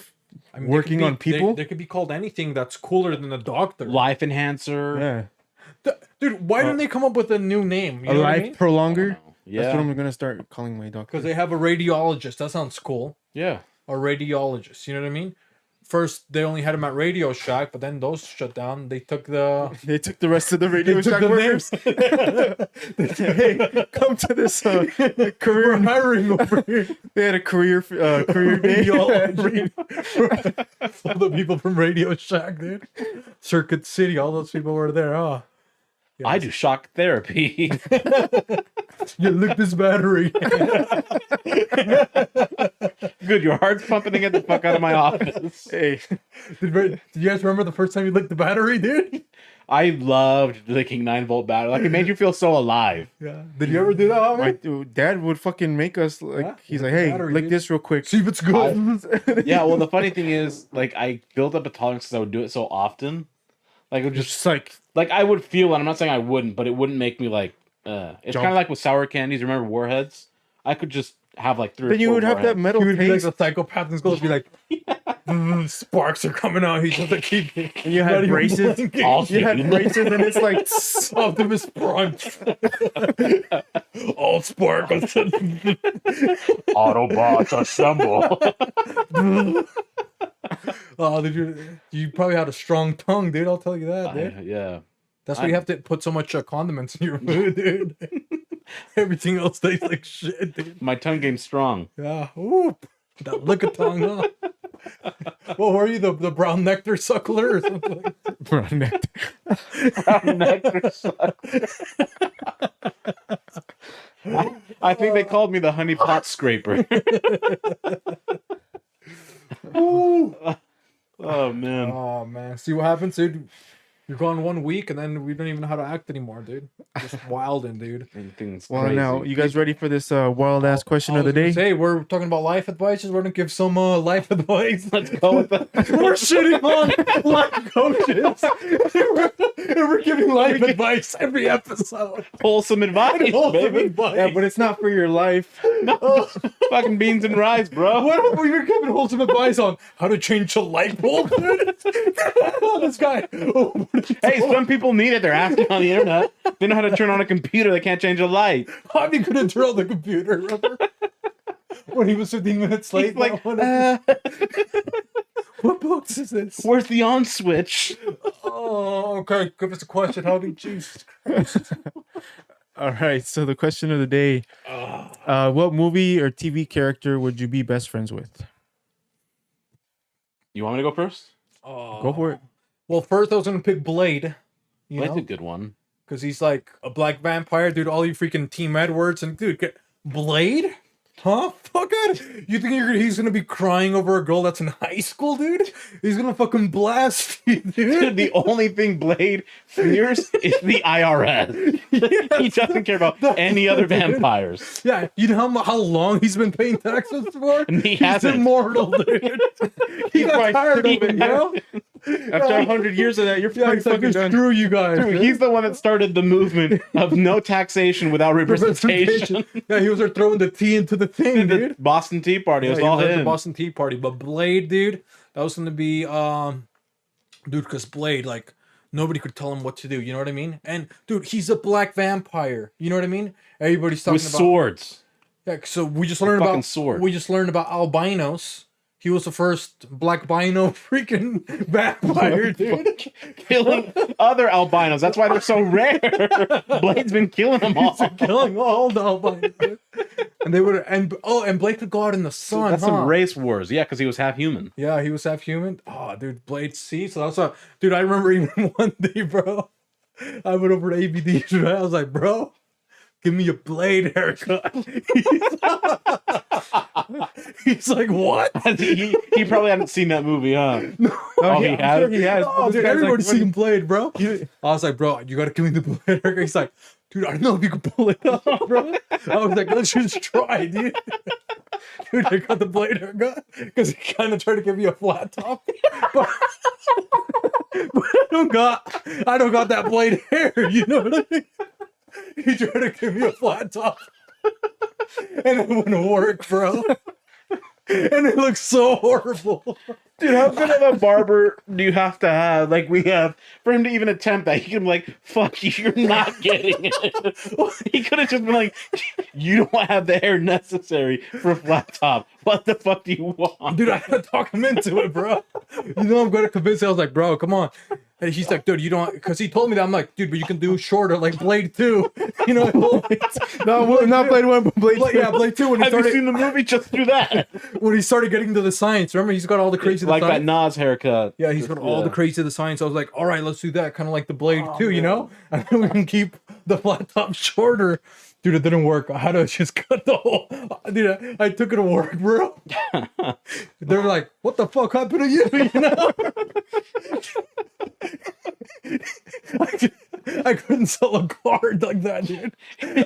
I mean, working on people? They could be called anything that's cooler than a doctor. Life enhancer. Yeah. Dude, why don't they come up with a new name? You A know what I life mean? prolonger? Yeah. That's what I'm gonna start calling my doctor. Because they have a radiologist. That sounds cool. Yeah. A radiologist. You know what I mean? First, they only had him at Radio Shack, but then those shut down. They took the They took the rest of the Radio took Shack the workers. Hey, come to this career hiring over here. They had a career day. Radiology. All the people from Radio Shack, dude. Circuit City, all those people were there. Oh, I do shock therapy. you lick this battery. Good, your heart's pumping to get the fuck out of my office. Hey, Did you guys remember the first time you licked the battery, dude? I loved licking 9-volt battery. Like, it made you feel so alive. Yeah. Did you ever do that, Javi? my dad would fucking make us like. Yeah, He's lick like, the "Hey, battery, lick dude. this real quick." See if it's good. Yeah, well, the funny thing is, like, I built up a tolerance because I would do it so often. Like, it would It's just, just like I would feel it. I'm not saying I wouldn't, but it wouldn't make me, like, It's Jump. kind of like with sour candies. Remember Warheads? I could just have, like, 3 or then you 4 would have that Warheads. metal He would be like taste. a psychopath and going to be like, sparks are coming out. He's just like, keep it. And you had braces. Also, You had braces, and it's like Optimus Prime. All sparkles. Autobots assemble. Oh, you probably had a strong tongue, dude. I'll tell you that, dude. Yeah. That's why you have to put so much condiments in your food, dude. Everything else tastes like shit, dude. My tongue game's strong. Yeah. Ooh, that lick of tongue, huh? What were you, the brown nectar suckler or something? brown nectar. Nectar sucker. I think they called me the honey pot scraper. Oh man. Oh man, see what happens, dude? You're gone 1 week, and then we don't even know how to act anymore, dude. Just wilding, dude. Everything's Well, crazy. now you guys ready for this wild ass question of the day? Hey, we're talking about life advices. We're gonna give some life advice. Let's go with that. We're shitting on life coaches. we're giving life advice every episode. Wholesome advice, Wholesome baby. advice. Yeah, but it's not for your life. Fucking beans and rice, bro. What if we were giving wholesome advice on how to change a light bulb, dude? This guy. Oh, Hey, some people need it. They're asking on the internet. They know how to turn on a computer. They can't change a light. Javi couldn't turn on the computer, remember? When he was 15 minutes late. He's like, what books is this? where's the on switch? Oh, okay. Give us a question. How do you choose? All right. So the question of the day: what movie or TV character would you be best friends with? You want me to go first? Go for it. Well, first I was gonna pick Blade. You That's know, a good one. because he's like a black vampire, dude. All you freaking Team Edwards and dude, Blade? Huh? Fuck it. You think he's gonna be crying over a girl that's in high school, dude? He's gonna fucking blast you, dude. Dude, the only thing Blade fears is the IRS. He doesn't care about any other vampires. Yeah, you know how long he's been paying taxes for? And he He's hasn't. immortal, dude. He got tired of it, you know? After 100 years of that, you're Yeah, pretty it's like, fucking done. screw you guys. Dude, he's the one that started the movement of no taxation without representation. Yeah, he was there throwing the tea into the thing, The dude. Boston Tea Party. It was Yeah, he all was at the him. Boston Tea Party. But Blade, dude, that was gonna be dude, because Blade, like, nobody could tell him what to do, you know what I mean? And dude, he's a black vampire, you know what I mean? Everybody's talking With about swords. Yeah, so we just learned fucking about sword. we just learned about albinos. He was the first black albino freaking vampire, dude. Killing other albinos. That's why they're so rare. Blade's been killing them all. Killing all the albinos. Dude. And they would and Blade could go out in the sun. That's some race wars. Yeah, because he was half human. Yeah, he was half human. Oh, dude, Blade C. So that's dude. I remember even one day, bro. I went over to ABD's. Right? I was like, bro, give me a Blade haircut. He's like, what? he probably hadn't seen that movie, huh? No, oh, he has. Sure he has. Oh, dude, everybody's seen Blade, bro. I was like, bro, you gotta give me the Blade haircut. He's like, dude, I don't know if you can pull it off, bro. I was like, let's just try, dude. Dude, I got the Blade haircut because he kind of tried to give me a flat top, but I don't got that Blade hair. You know what I mean? He tried to give me a flat top, and it wouldn't work, bro. And it looks so horrible. Dude, how good of a barber do you have to have? Like, we have, for him to even attempt that, he can be like, fuck you, you're not getting it. He could have just been like, you don't have the hair necessary for a flat top. What the fuck do you want? Dude, I had to talk him into it, bro. You know, I'm going to convince him. I was like, bro, come on. And he's like, dude, you don't, because he told me that. I'm like, dude, but you can do shorter, like Blade 2. You know, No, not Blade 1, but Blade 2. Yeah, Blade 2. When he Have you started, seen the movie? Just do that. when he started getting to the science, remember, he's got all the crazy Like that science. Nas haircut. Yeah, he's got all the crazy of the science. I was like, all right, let's do that. Kind of like the Blade 2, you know? And then we can keep the flat top shorter. Dude, it didn't work. I had to just cut the whole... Dude, I took it to work, bro. They're like, what the fuck happened to you? You know? I couldn't sell a card like that, dude.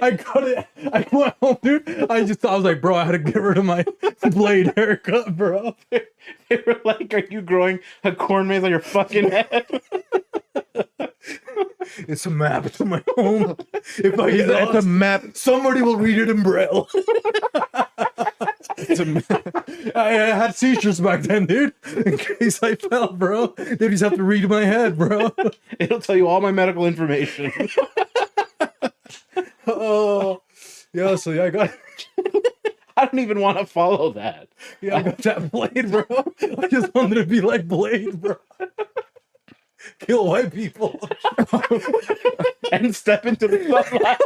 I cut it. I went home, dude. I was like, bro, I had to get rid of my Blade haircut, bro. They were like, are you growing a corn maze on your fucking head? It's a map to my home. If I get It's a lost, map. somebody will read it in Braille. I had seizures back then, dude. In case I fell, bro. They just have to read my head, bro. It'll tell you all my medical information. Oh, yeah. So yeah, I got I don't even want to follow that. I got that Blade, bro. I just wanted to be like Blade, bro. Kill white people And step into the sunlight.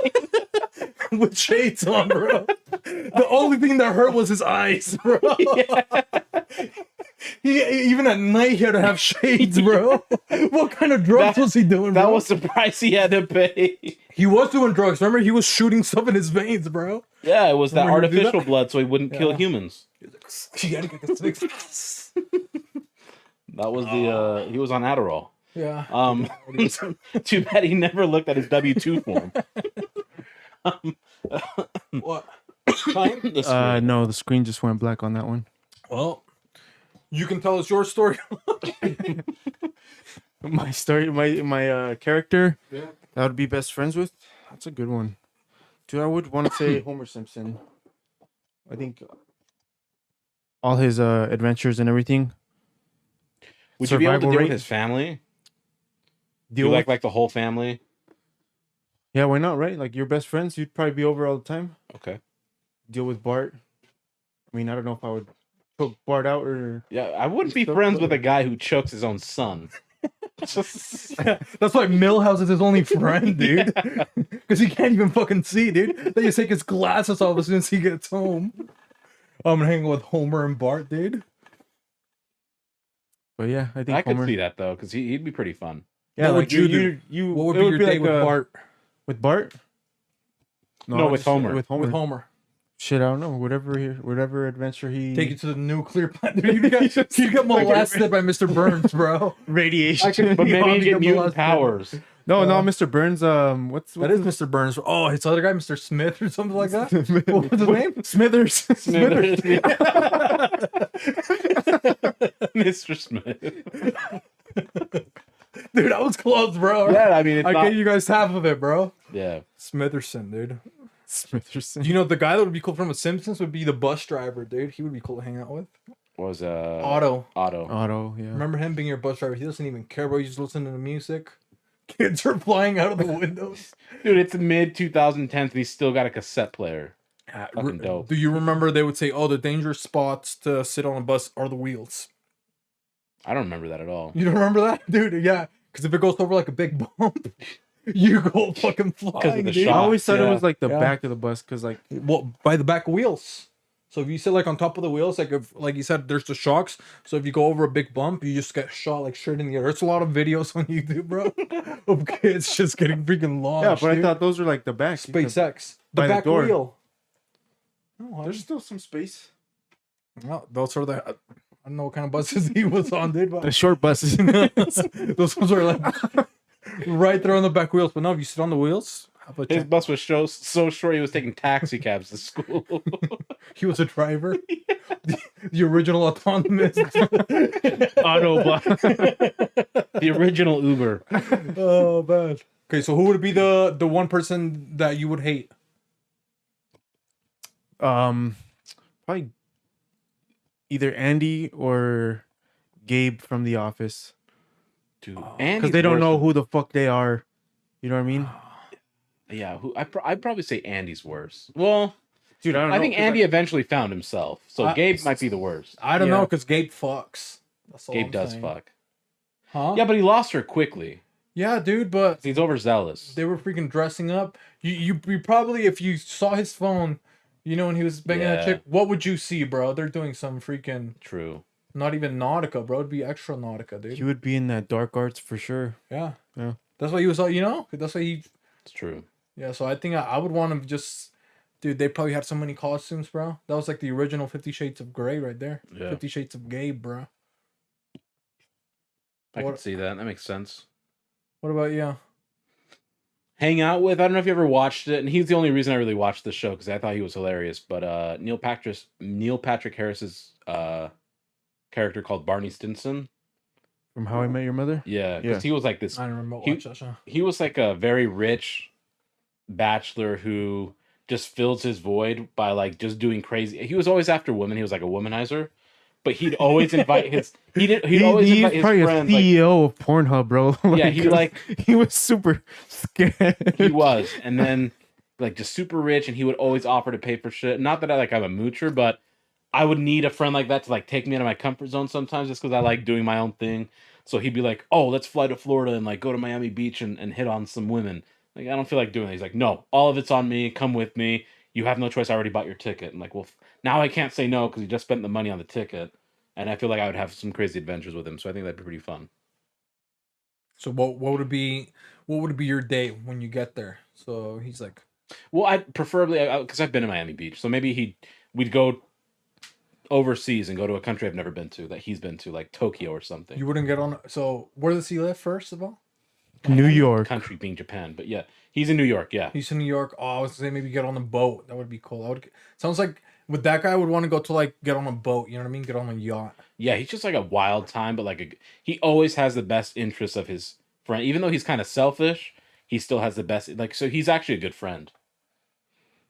with shades on, bro. The only thing that hurt was his eyes, bro. Yeah. He even at night he had to have shades, bro. What kind of drugs was he doing, bro? That was the price he had to pay. He was doing drugs. Remember, he was shooting stuff in his veins, bro. Yeah, it was that Remember he would do artificial that? blood so he wouldn't kill Yeah. humans. You gotta get the six. That was the he was on Adderall. Yeah. Too bad he never looked at his W-2 form. What? Time? No, the screen just went black on that one. Well, you can tell us your story. My story, my character Yeah. that I would be best friends with. That's a good one. Dude, I would want to say Homer Simpson. I think all his adventures and everything. Would you be able to Survival deal rate? with his family? Do Deal you with, like the whole family? yeah, why not? Right, like your best friends, you'd probably be over all the time. Okay. Deal with Bart. I mean, I don't know if I would choke Bart out or. Yeah, I wouldn't be friends with a guy who chokes his own son. That's why Milhouse is his only friend, dude. Because he can't even fucking see, dude. They just take his glasses off as soon as he gets home. I'm hanging with Homer and Bart, dude. But yeah, I think I could Homer. see that though, because he'd be pretty fun. Yeah, What like would you do? you. What would it be your date like, with Bart? With Bart? No, with just- Homer. With Homer. With Homer. Shit, I don't know. Whatever adventure he Take you to the nuclear plant. Dude, you get molested by Mr. Burns, bro. radiation. But maybe Bobby you get got mutant molested. powers. No, Mr. Burns. What's That is Mr. Burns. Oh, his other guy, Mr. Smith or something like that. What was his name? Smithers. Smithers. Mr. Smith. Dude, that was close, bro. Yeah, I mean, it's I not... gave you guys half of it, bro. Yeah. Smitherson, dude. Smitherson. You know, the guy that would be cool from The Simpsons would be the bus driver, dude. He would be cool to hang out with. What was Otto. Otto, yeah. Remember him being your bus driver? He doesn't even care, bro. He's just listening to music. Kids are flying out of the windows. Dude, it's mid 2010s and he's still got a cassette player. Fucking dope. Do you remember they would say, "Oh, the dangerous spots to sit on a bus are the wheels"? I don't remember that at all. You don't remember that, dude? Yeah, because if it goes over like a big bump, you go fucking flying. the dude. I always thought Yeah. it was like the Yeah. back of the bus because like Well, by the back wheels. So if you sit like on top of the wheels, like if like you said, there's the shocks. So if you go over a big bump, you just get shot like straight in the air. There's a lot of videos on YouTube, bro, of kids just getting freaking launched. yeah, but I dude. thought those were like the back. SpaceX, by the the back door. wheel. No, There's still some space. no, those are the. I don't know what kind of buses he was on, dude. The But short buses. those ones are like right there on the back wheels. But no, if you sit on the wheels, have a His bus was so short he was taking taxi cabs to school. he was a driver. The original autonomous. Autobus. The original Uber. Oh man. Okay, so who would be the one person that you would hate? Probably either Andy or Gabe from The Office, Dude, because they don't know who the fuck they are. You know what I mean? Yeah, I'd probably say Andy's worse. Well, Dude, I don't know. I think 'cause Andy eventually found himself, so Gabe might be the worst. I don't Yeah. know, because Gabe fucks. That's all Gabe I'm does saying. fuck. Huh? Yeah, but he lost her quickly. Yeah, dude, but He's overzealous. they were freaking dressing up. You probably, if you saw his phone, you know, when he was banging that Yeah. chick, what would you see, bro? They're doing some freaking, True. not even Nautica, bro. It'd be extra Nautica, dude. he would be in that dark arts for sure. Yeah. Yeah. That's why he was, you know? That's why he, It's true. yeah, so I think I would want to just, dude, they probably had so many costumes, bro. That was like the original 50 Shades of Grey right there. Yeah. 50 Shades of Gabe, bro. I What- can see that. That makes sense. What about you? Hang out with. I don't know if you ever watched it, and he's the only reason I really watched the show because I thought he was hilarious. But Neil Patrick Harris's character called Barney Stinson. From How I Met Your Mother. Yeah, because Yeah. he was like this. I don't remember He- watching that show. He was like a very rich bachelor who just fills his void by like just doing crazy. He was always after women. He was like a womanizer, but he'd always invite his. He'd always He's invite his probably friends. a Like, CEO of Pornhub, bro. Yeah, he, 'cause like- he was super scared. he was, and then like just super rich, and he would always offer to pay for shit. Not that I'm a moocher, but I would need a friend like that to like take me out of my comfort zone sometimes, just because I like doing my own thing. So he'd be like, "Oh, let's fly to Florida and like go to Miami Beach and hit on some women." Like, I don't feel like doing that. He's like, "No, all of it's on me. Come with me. You have no choice. I already bought your ticket." And like, well, now I can't say no because he just spent the money on the ticket. And I feel like I would have some crazy adventures with him. So I think that'd be pretty fun. So what would it be? What would be your date when you get there? So he's like, Well, I'd preferably because I've been to Miami Beach, so maybe we'd go overseas and go to a country I've never been to that he's been to, like Tokyo or something. you wouldn't get on. So where does he live first of all? New York. Country being Japan, but yeah, he's in New York. Yeah, He's in New York. Oh, I was gonna say maybe get on a boat. That would be cool. I would. Sounds like with that guy, I would want to go to like get on a boat. You know what I mean? Get on a yacht. yeah, he's just like a wild time, but like he always has the best interests of his friend, even though he's kind of selfish. He still has the best. Like, so he's actually a good friend.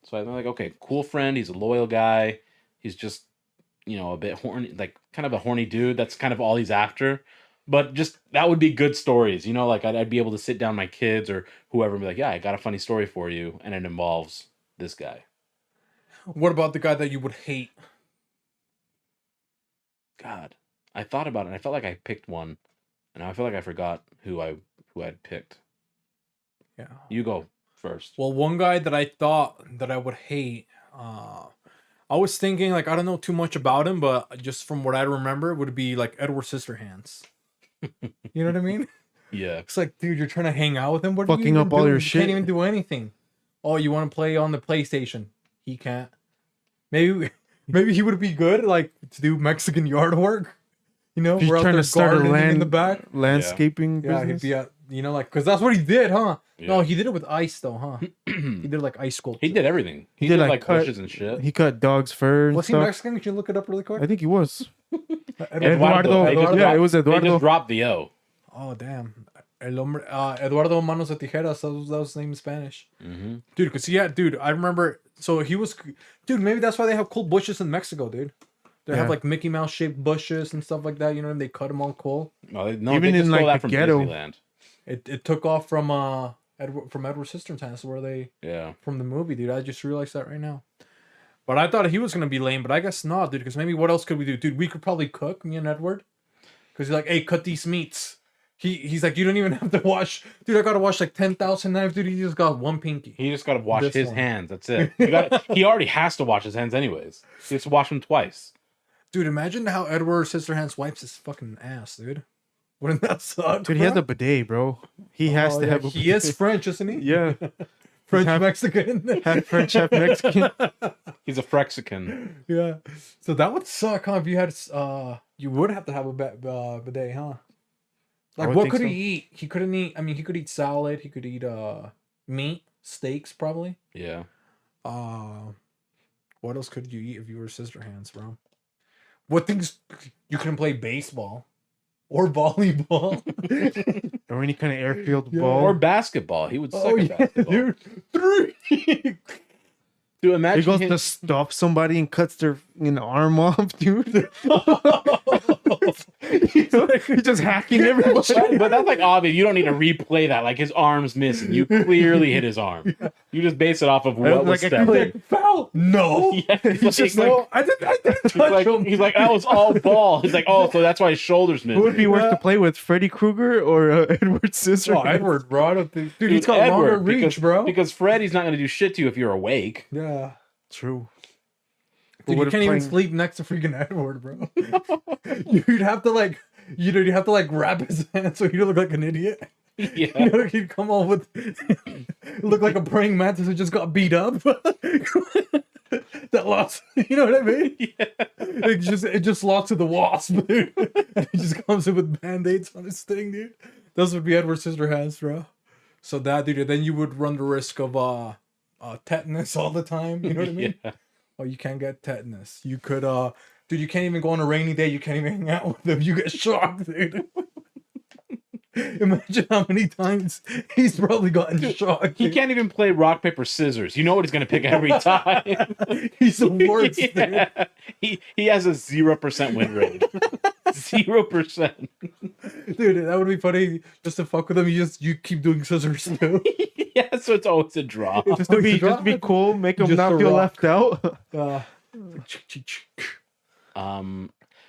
So I'm like, okay, cool friend. He's a loyal guy. He's just, a bit horny, like kind of a horny dude. That's kind of all he's after. But just that would be good stories, like I'd be able to sit down my kids or whoever and be like, yeah, I got a funny story for you, and it involves this guy. What about the guy that you would hate? God, I thought about it. And I felt like I picked one, and now I feel like I forgot who I'd picked. Yeah. You go first. Well, one guy that I thought that I would hate. I was thinking like I don't know too much about him, but just from what I remember, would be like Edward Scissorhands. You know what I mean? Yeah. It's like, dude, you're trying to hang out with him. What are you Fucking even up all doing? your You shit. can't even do anything. Oh, you want to play on the PlayStation? He can't. Maybe he would be good, like to do Mexican yard work. He's we're out trying there to start a gardening in the back. landscaping Yeah, he'd business. be at, like, because that's what he did, huh? Yeah. No, he did it with ice though, huh? He did like ice sculpture. He did everything. He did, did like, like cut- bushes and shit. He cut dogs' fur and Was he stuff. Mexican? Can you look it up really quick? I think he was. Eduardo. They just Yeah, dropped- it was They Eduardo. just dropped the O. Oh damn, El hombre, Eduardo Manos de Tijeras. That was his name in Spanish. Mm-hmm. Dude, cause dude, I remember. So he was, dude. Maybe that's why they have cool bushes in Mexico, dude. They have Yeah. like Mickey Mouse shaped bushes and stuff like that. You know, and they cut them all cool. No, Even they just in, stole like, that the from ghetto. Disneyland. It took off from Edward Scissorhands. That's where they Yeah. from the movie, dude. I just realized that right now. But I thought he was gonna be lame, but I guess not, dude. Because maybe what else could we do, dude? We could probably cook, me and Edward. Because he's like, hey, cut these meats. He's like, you don't even have to wash, dude. I gotta wash like 10,000 knives, dude. He just got one pinky. He just got to wash This his one. hands. That's it. He already has to wash his hands anyways. He has to wash them twice. Dude, imagine how Edward Scissorhands wipes his fucking ass, dude. Wouldn't that suck? Dude, he has a bidet, bro. He has to have a He bidet. is French, isn't he? Yeah. French half- Mexican. Half French, half Mexican. He's a Frexican. Yeah. So that would suck, huh? If you had, you would have to have a bidet, huh? Like, would what think could so. he eat? He couldn't eat. I mean, he could eat salad. He could eat meat, steaks, probably. Yeah. What else could you eat if you were Scissorhands, bro? What things you couldn't play baseball or volleyball? Or any kind of airfield Yeah. ball. Or basketball. He would suck Oh at yeah, basketball. dude. 3. Dude, He imagine goes him- to stop somebody and cuts their arm off, dude. He's just hacking everybody. But that's like obvious. You don't need to replay that. Like his arm's missing. You clearly hit his arm. You just base it off of what was Like a stepped. click. Foul? No. Yeah, he's just like, No, I didn't touch him. he's like, that was all ball. He's like, oh, so that's why his shoulders missing. Who would be worse to play with, Freddy Krueger or Edward Scissorhands? Oh, Edward, bro. I don't think, dude, he's got Edward, longer reach, because, bro. Because Freddy's not going to do shit to you if you're awake. Yeah. True. Dude, you can't even sleep next to freaking Edward, bro. You'd have to like, you'd have to like grab his hand so you don't look like an idiot. Yeah. You know, he'd come on with, look like a praying mantis who just got beat up. That lost, you know what I mean? Yeah. It just lost to the wasp, dude. And he just comes in with band-aids on his thing, dude. Those would be Edward Scissorhands, bro. So that, dude, then you would run the risk of tetanus all the time. You know what I mean? Yeah. Oh, you can't get tetanus. You could, dude, you can't even go on a rainy day. You can't even hang out with them. You get shocked, dude. Imagine how many times he's probably gotten shocked. He dude. can't even play rock, paper, scissors. You know what he's going to pick every time. He's the worst, dude. Yeah. He has a 0% win rate. 0%. Dude, that would be funny. Just to fuck with him, you keep doing scissors too. Yeah, so it's always a draw. Just to be cool, make him Just not a feel rock. left out.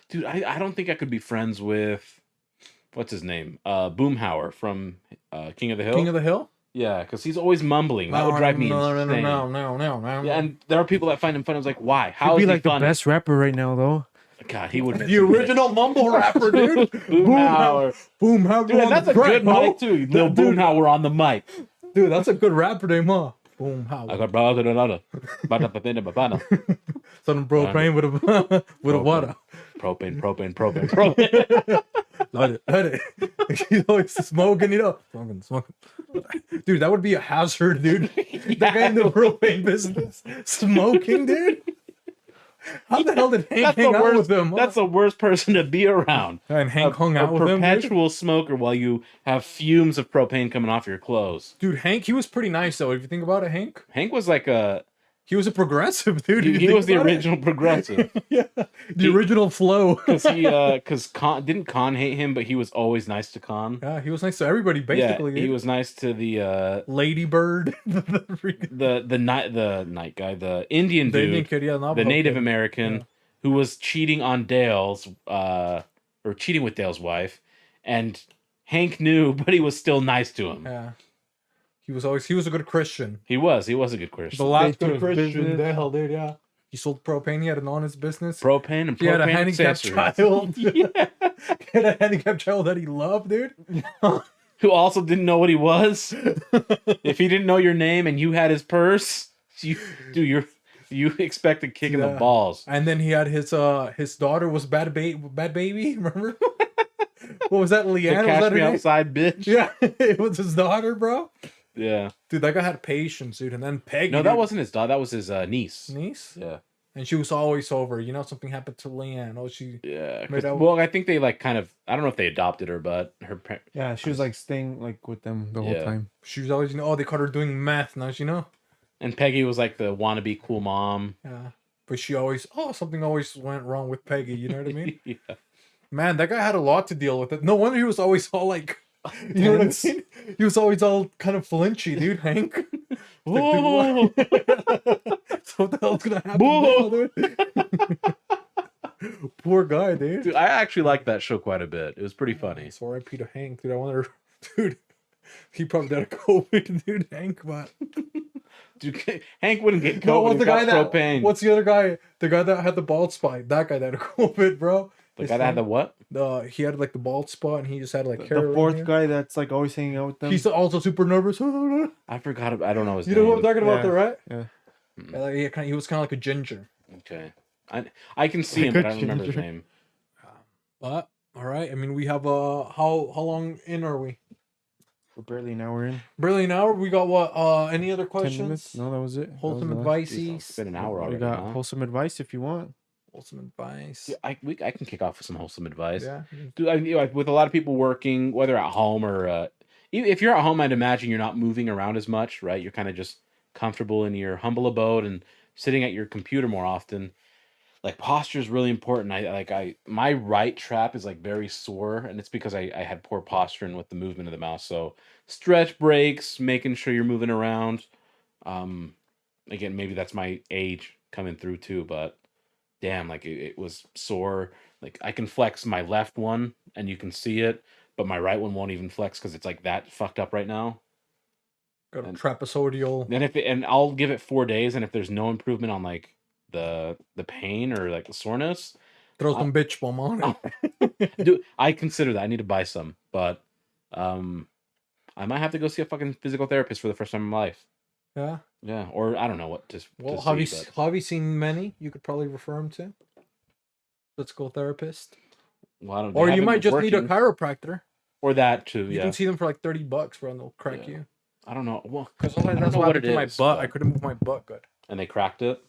Dude, I don't think I could be friends with what's his name? Boomhauer from King of the Hill. King of the Hill? Yeah, because he's always mumbling. That would drive me insane. No. Yeah, and there are people that find him funny. I was like, why? How He'd is be he like the funny? best rapper right now, though. God, he would. The original mumble rapper, dude. Boomhauer. Boomhauer. Dude, and that's a good mic too. Lil Dude. Boomhauer on the mic. Dude, that's a good rapper name, huh? Boomhauer. I got brother another. Propane, Son of bro praying with a water. propane. Let it. He's always smoking, you know. Smoking. Dude, that would be a hazard, dude. The guy in the propane business. Smoking, dude. How the hell did Hank That's the hang out worst. with him? That's the worst person to be around. And Hank hung out with him. Perpetual smoker while you have fumes of propane coming off your clothes. Dude, Hank, he was pretty nice though. If you think about it, Hank, Hank was like he was a progressive dude. if you he think was the about it. original progressive. Yeah, the original flow. Because Con didn't Con hate him, but he was always nice to Con. Yeah, he was nice to everybody basically. Yeah, he was nice to the Ladybird, the night guy, the Indian dude, Indian kid, yeah, the Native kid. American Yeah. who was cheating on Dale's or cheating with Dale's wife, and Hank knew, but he was still nice to him. Yeah, he was a good Christian. He was a good Christian. The last They good do Christian, business. Dale, dude. Yeah, he sold propane. He had an honest business. Propane and He had a propane handicapped accessories. child. Yeah. He had a handicapped child that he loved, dude. Who also didn't know what he was. If he didn't know your name and you had his purse, you expect a kick in the Yeah. balls. And then he had his daughter was bad baby. Remember? What was that? The Leanne? Was cash that her me name? outside bitch. Yeah, it was his daughter, bro. Yeah. Dude, that guy had patience, dude. And then Peggy. No, that dude, wasn't his daughter. That was his niece. niece. Yeah. And she was always over. You know, something happened to Leanne. Oh, she. Yeah. Made out- Well, I think they like kind of. I don't know if they adopted her, but Yeah, she was like staying like with them the whole Yeah. time. She was always, oh, they caught her doing meth. Now she know. and Peggy was like the wannabe cool mom. Yeah. But she always, something always went wrong with Peggy. You know what I mean? Yeah. Man, that guy had a lot to deal with. It. No wonder he was always all like, you know what I Tense. mean? He was always all kind of flinchy, dude. Hank. Whoa! So what the hell's gonna happen now, dude? Poor guy, dude. Dude, I actually liked that show quite a bit. It was pretty funny. So R.I.P. to Hank, dude. I wonder, dude. He probably died of COVID, dude. Hank, but Dude, Hank wouldn't get no, COVID. what's the guy that? propane. What's the other guy? The guy that had the bald spot. That guy that had COVID, bro. The guy that had the what? He had like the bald spot, and he just had like hair. The right fourth here. guy that's like always hanging out with them. He's also super nervous. I forgot. I don't know his You name. know what I'm talking about, Yeah. though, right? Yeah. Yeah, like, he was kind of like a ginger. Okay. I can see him, but I don't remember his Ginger. name. But all right. I mean, we have how long in are we? We're barely an hour in. Barely an hour. We got what? Any other 10 questions? minutes? No, that was it. Wholesome That was the last. Jeez, advices. it's been an hour We already. got Huh? wholesome advice if you want. Wholesome advice. Yeah, I can kick off with some wholesome advice. Yeah. Dude, with a lot of people working, whether at home or if you're at home, I'd imagine you're not moving around as much, right? You're kind of just comfortable in your humble abode and sitting at your computer more often. Like posture is really important. My right trap is like very sore, and it's because I had poor posturing with the movement of the mouse. So stretch breaks, making sure you're moving around. Again, maybe that's my age coming through too, but damn, like it was sore. Like I can flex my left one and you can see it, but my right one won't even flex because it's like that fucked up right now. Got a And- trapezoidal. And I'll give it 4 days, and if there's no improvement on like the pain or like the soreness, Throw some bitch bomb on it. dude, I consider that. I need to buy some, but I might have to go see a fucking physical therapist for the first time in my life. Yeah. Yeah, or I don't know what to. Well, to have you see, but- have you seen many? You could probably refer him to. Physical therapist. Well, I don't, they Or you haven't might been just need a working. chiropractor. Or that too. You Yeah, can see them for like $30, bro, and they'll crack Yeah. you. I don't know. Well, Because I don't that's know what what happened it to my is, butt. but- I couldn't move my butt good. and they cracked it.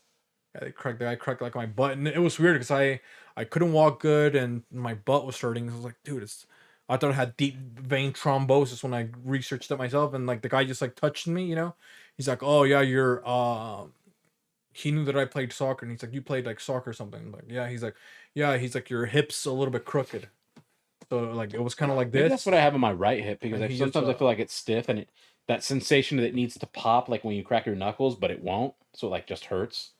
Yeah, I cracked like my butt, and it was weird because I couldn't walk good, and my butt was hurting. I was like, dude, I thought I had deep vein thrombosis when I researched it myself, and like the guy just like touched me, you know. He's like, oh yeah, you're he knew that I played soccer, and he's like, you played like soccer or something. I'm like, yeah. He's like, your hip's a little bit crooked. So like it was kind of like Maybe this. that's what I have on my right hip because And he sometimes just, I feel like it's stiff and that sensation that it needs to pop like when you crack your knuckles, but it won't. So it like just hurts.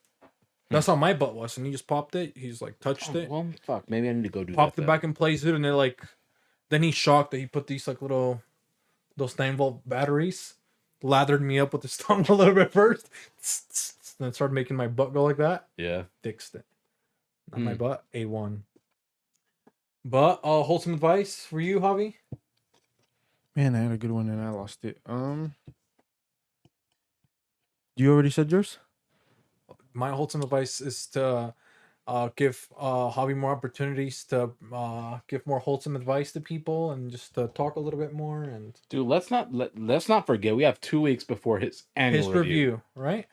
That's how my butt was, and he just popped it. He's like touched it, Well, fuck. Maybe I need to go do popped that. it back in place, dude, and then like, then he's shocked that he put these like those 9-volt batteries, lathered me up with his tongue a little bit first, then started making my butt go like that. Yeah. Fixed it. Not my butt. A1. But wholesome advice for you, Javi. Man, I had a good one and I lost it. You already said yours? My wholesome advice is to give Javi more opportunities to give more wholesome advice to people and just to talk a little bit more and Dude, let's not forget we have 2 weeks before his annual his review, right?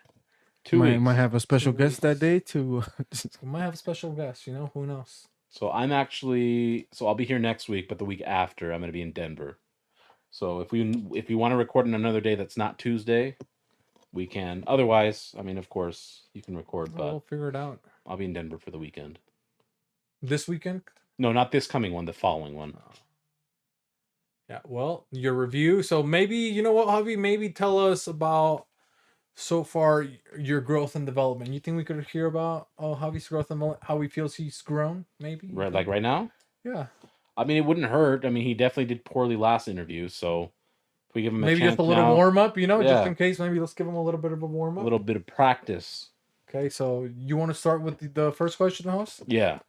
2 weeks. Might have a special 2 guest that day to. We might have a special guest, you know, who knows? So I'll be here next week, but the week after I'm going to be in Denver. So if you want to record on another day that's not Tuesday, we can. Otherwise, I mean, of course, you can record, but We'll figure it out. I'll be in Denver for the weekend. This weekend? No, not this coming one, the following one. Yeah, well, your review. So maybe, you know what, Javi, maybe tell us about so far your growth and development. You think we could hear about Javi's growth and how he feels he's grown, maybe? Right, like right now? Yeah. I mean, it wouldn't hurt. I mean, he definitely did poorly last interview, so if we give him a Maybe chance just a little now, warm up, you know, just Yeah. in case. Maybe let's give him a little bit of a warm a up. little bit of practice. Okay, so you want to start with the first question, host? Yeah.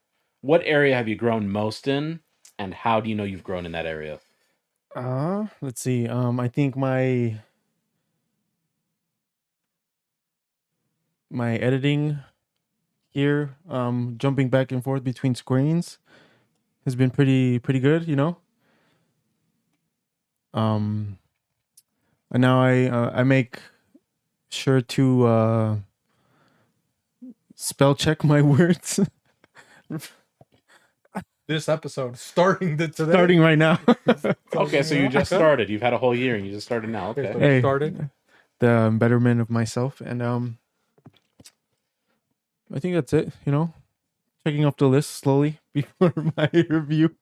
What area have you grown most in, and how do you know you've grown in that area? Let's see. I think my editing here, jumping back and forth between screens, has been pretty good. You know. And now I make sure to spell check my words. This episode starting today. Starting right now. Okay, so you just started. You've had a whole year, and you just started now. Okay, Okay. so Hey. started. The betterment of myself, and I think that's it. You know, checking off the list slowly before my review.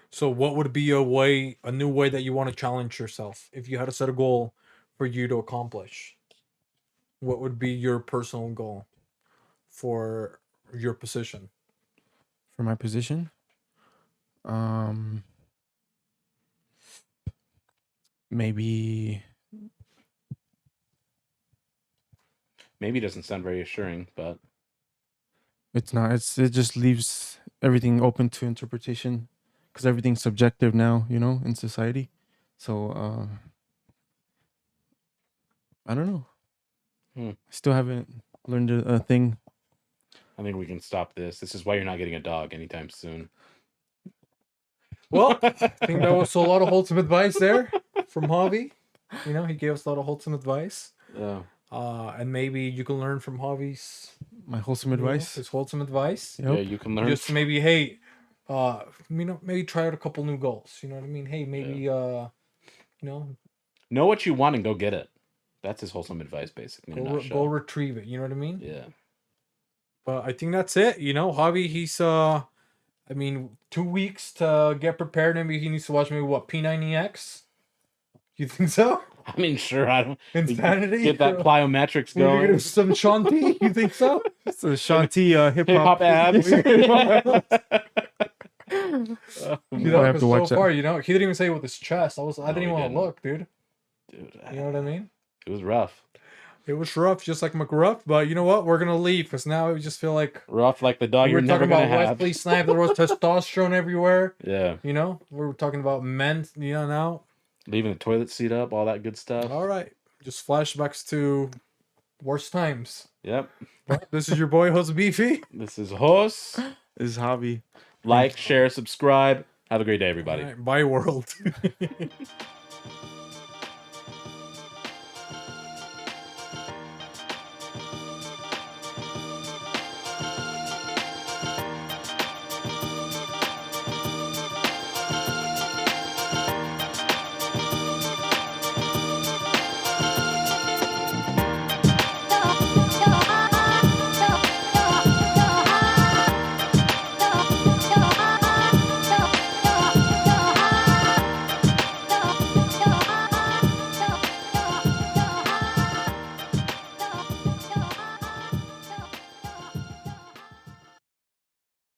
So what would be a new way that you want to challenge yourself? If you had to set a goal for you to accomplish? What would be your personal goal for your position? For my position, maybe doesn't sound very assuring, but it's not. It just leaves everything open to interpretation because everything's subjective now, in society. So I don't know. I still haven't learned a thing. I think we can stop this. This is why you're not getting a dog anytime soon. Well, I think that was a lot of wholesome advice there from Javi. He gave us a lot of wholesome advice. Yeah. And maybe you can learn from Javi's My wholesome advice. his wholesome advice. Yep. Yeah, you can learn. Just maybe, hey, maybe try out a couple new goals. You know what I mean? Hey, maybe, know what you want and go get it. That's his wholesome advice, basically. go retrieve it. You know what I mean? Yeah. But I think that's it. Javi, he's 2 weeks to get prepared. Maybe he needs to watch maybe what, P90X? You think so? I mean, sure. I don't. Insanity. Get that plyometrics Maybe going. some Shanti. You think so? It's a Shanti hip Hip hop abs. I have to watch so that. far, he didn't even say it with his chest. I didn't even want to look, dude. Dude, You know what I mean? it was rough. It was rough, just like McRuff. But you know what? We're gonna leave because now we just feel like Rough like the dog we you're were never talking gonna about have. Wesley Snipes. There was testosterone everywhere. Yeah. We were talking about men. Now. Leaving the toilet seat up, all that good stuff. All right, just flashbacks to worst times. Yep. This is your boy Jose Beefy. This is Jos. This is Javi. Like, share, subscribe. Have a great day, everybody. All right, bye world.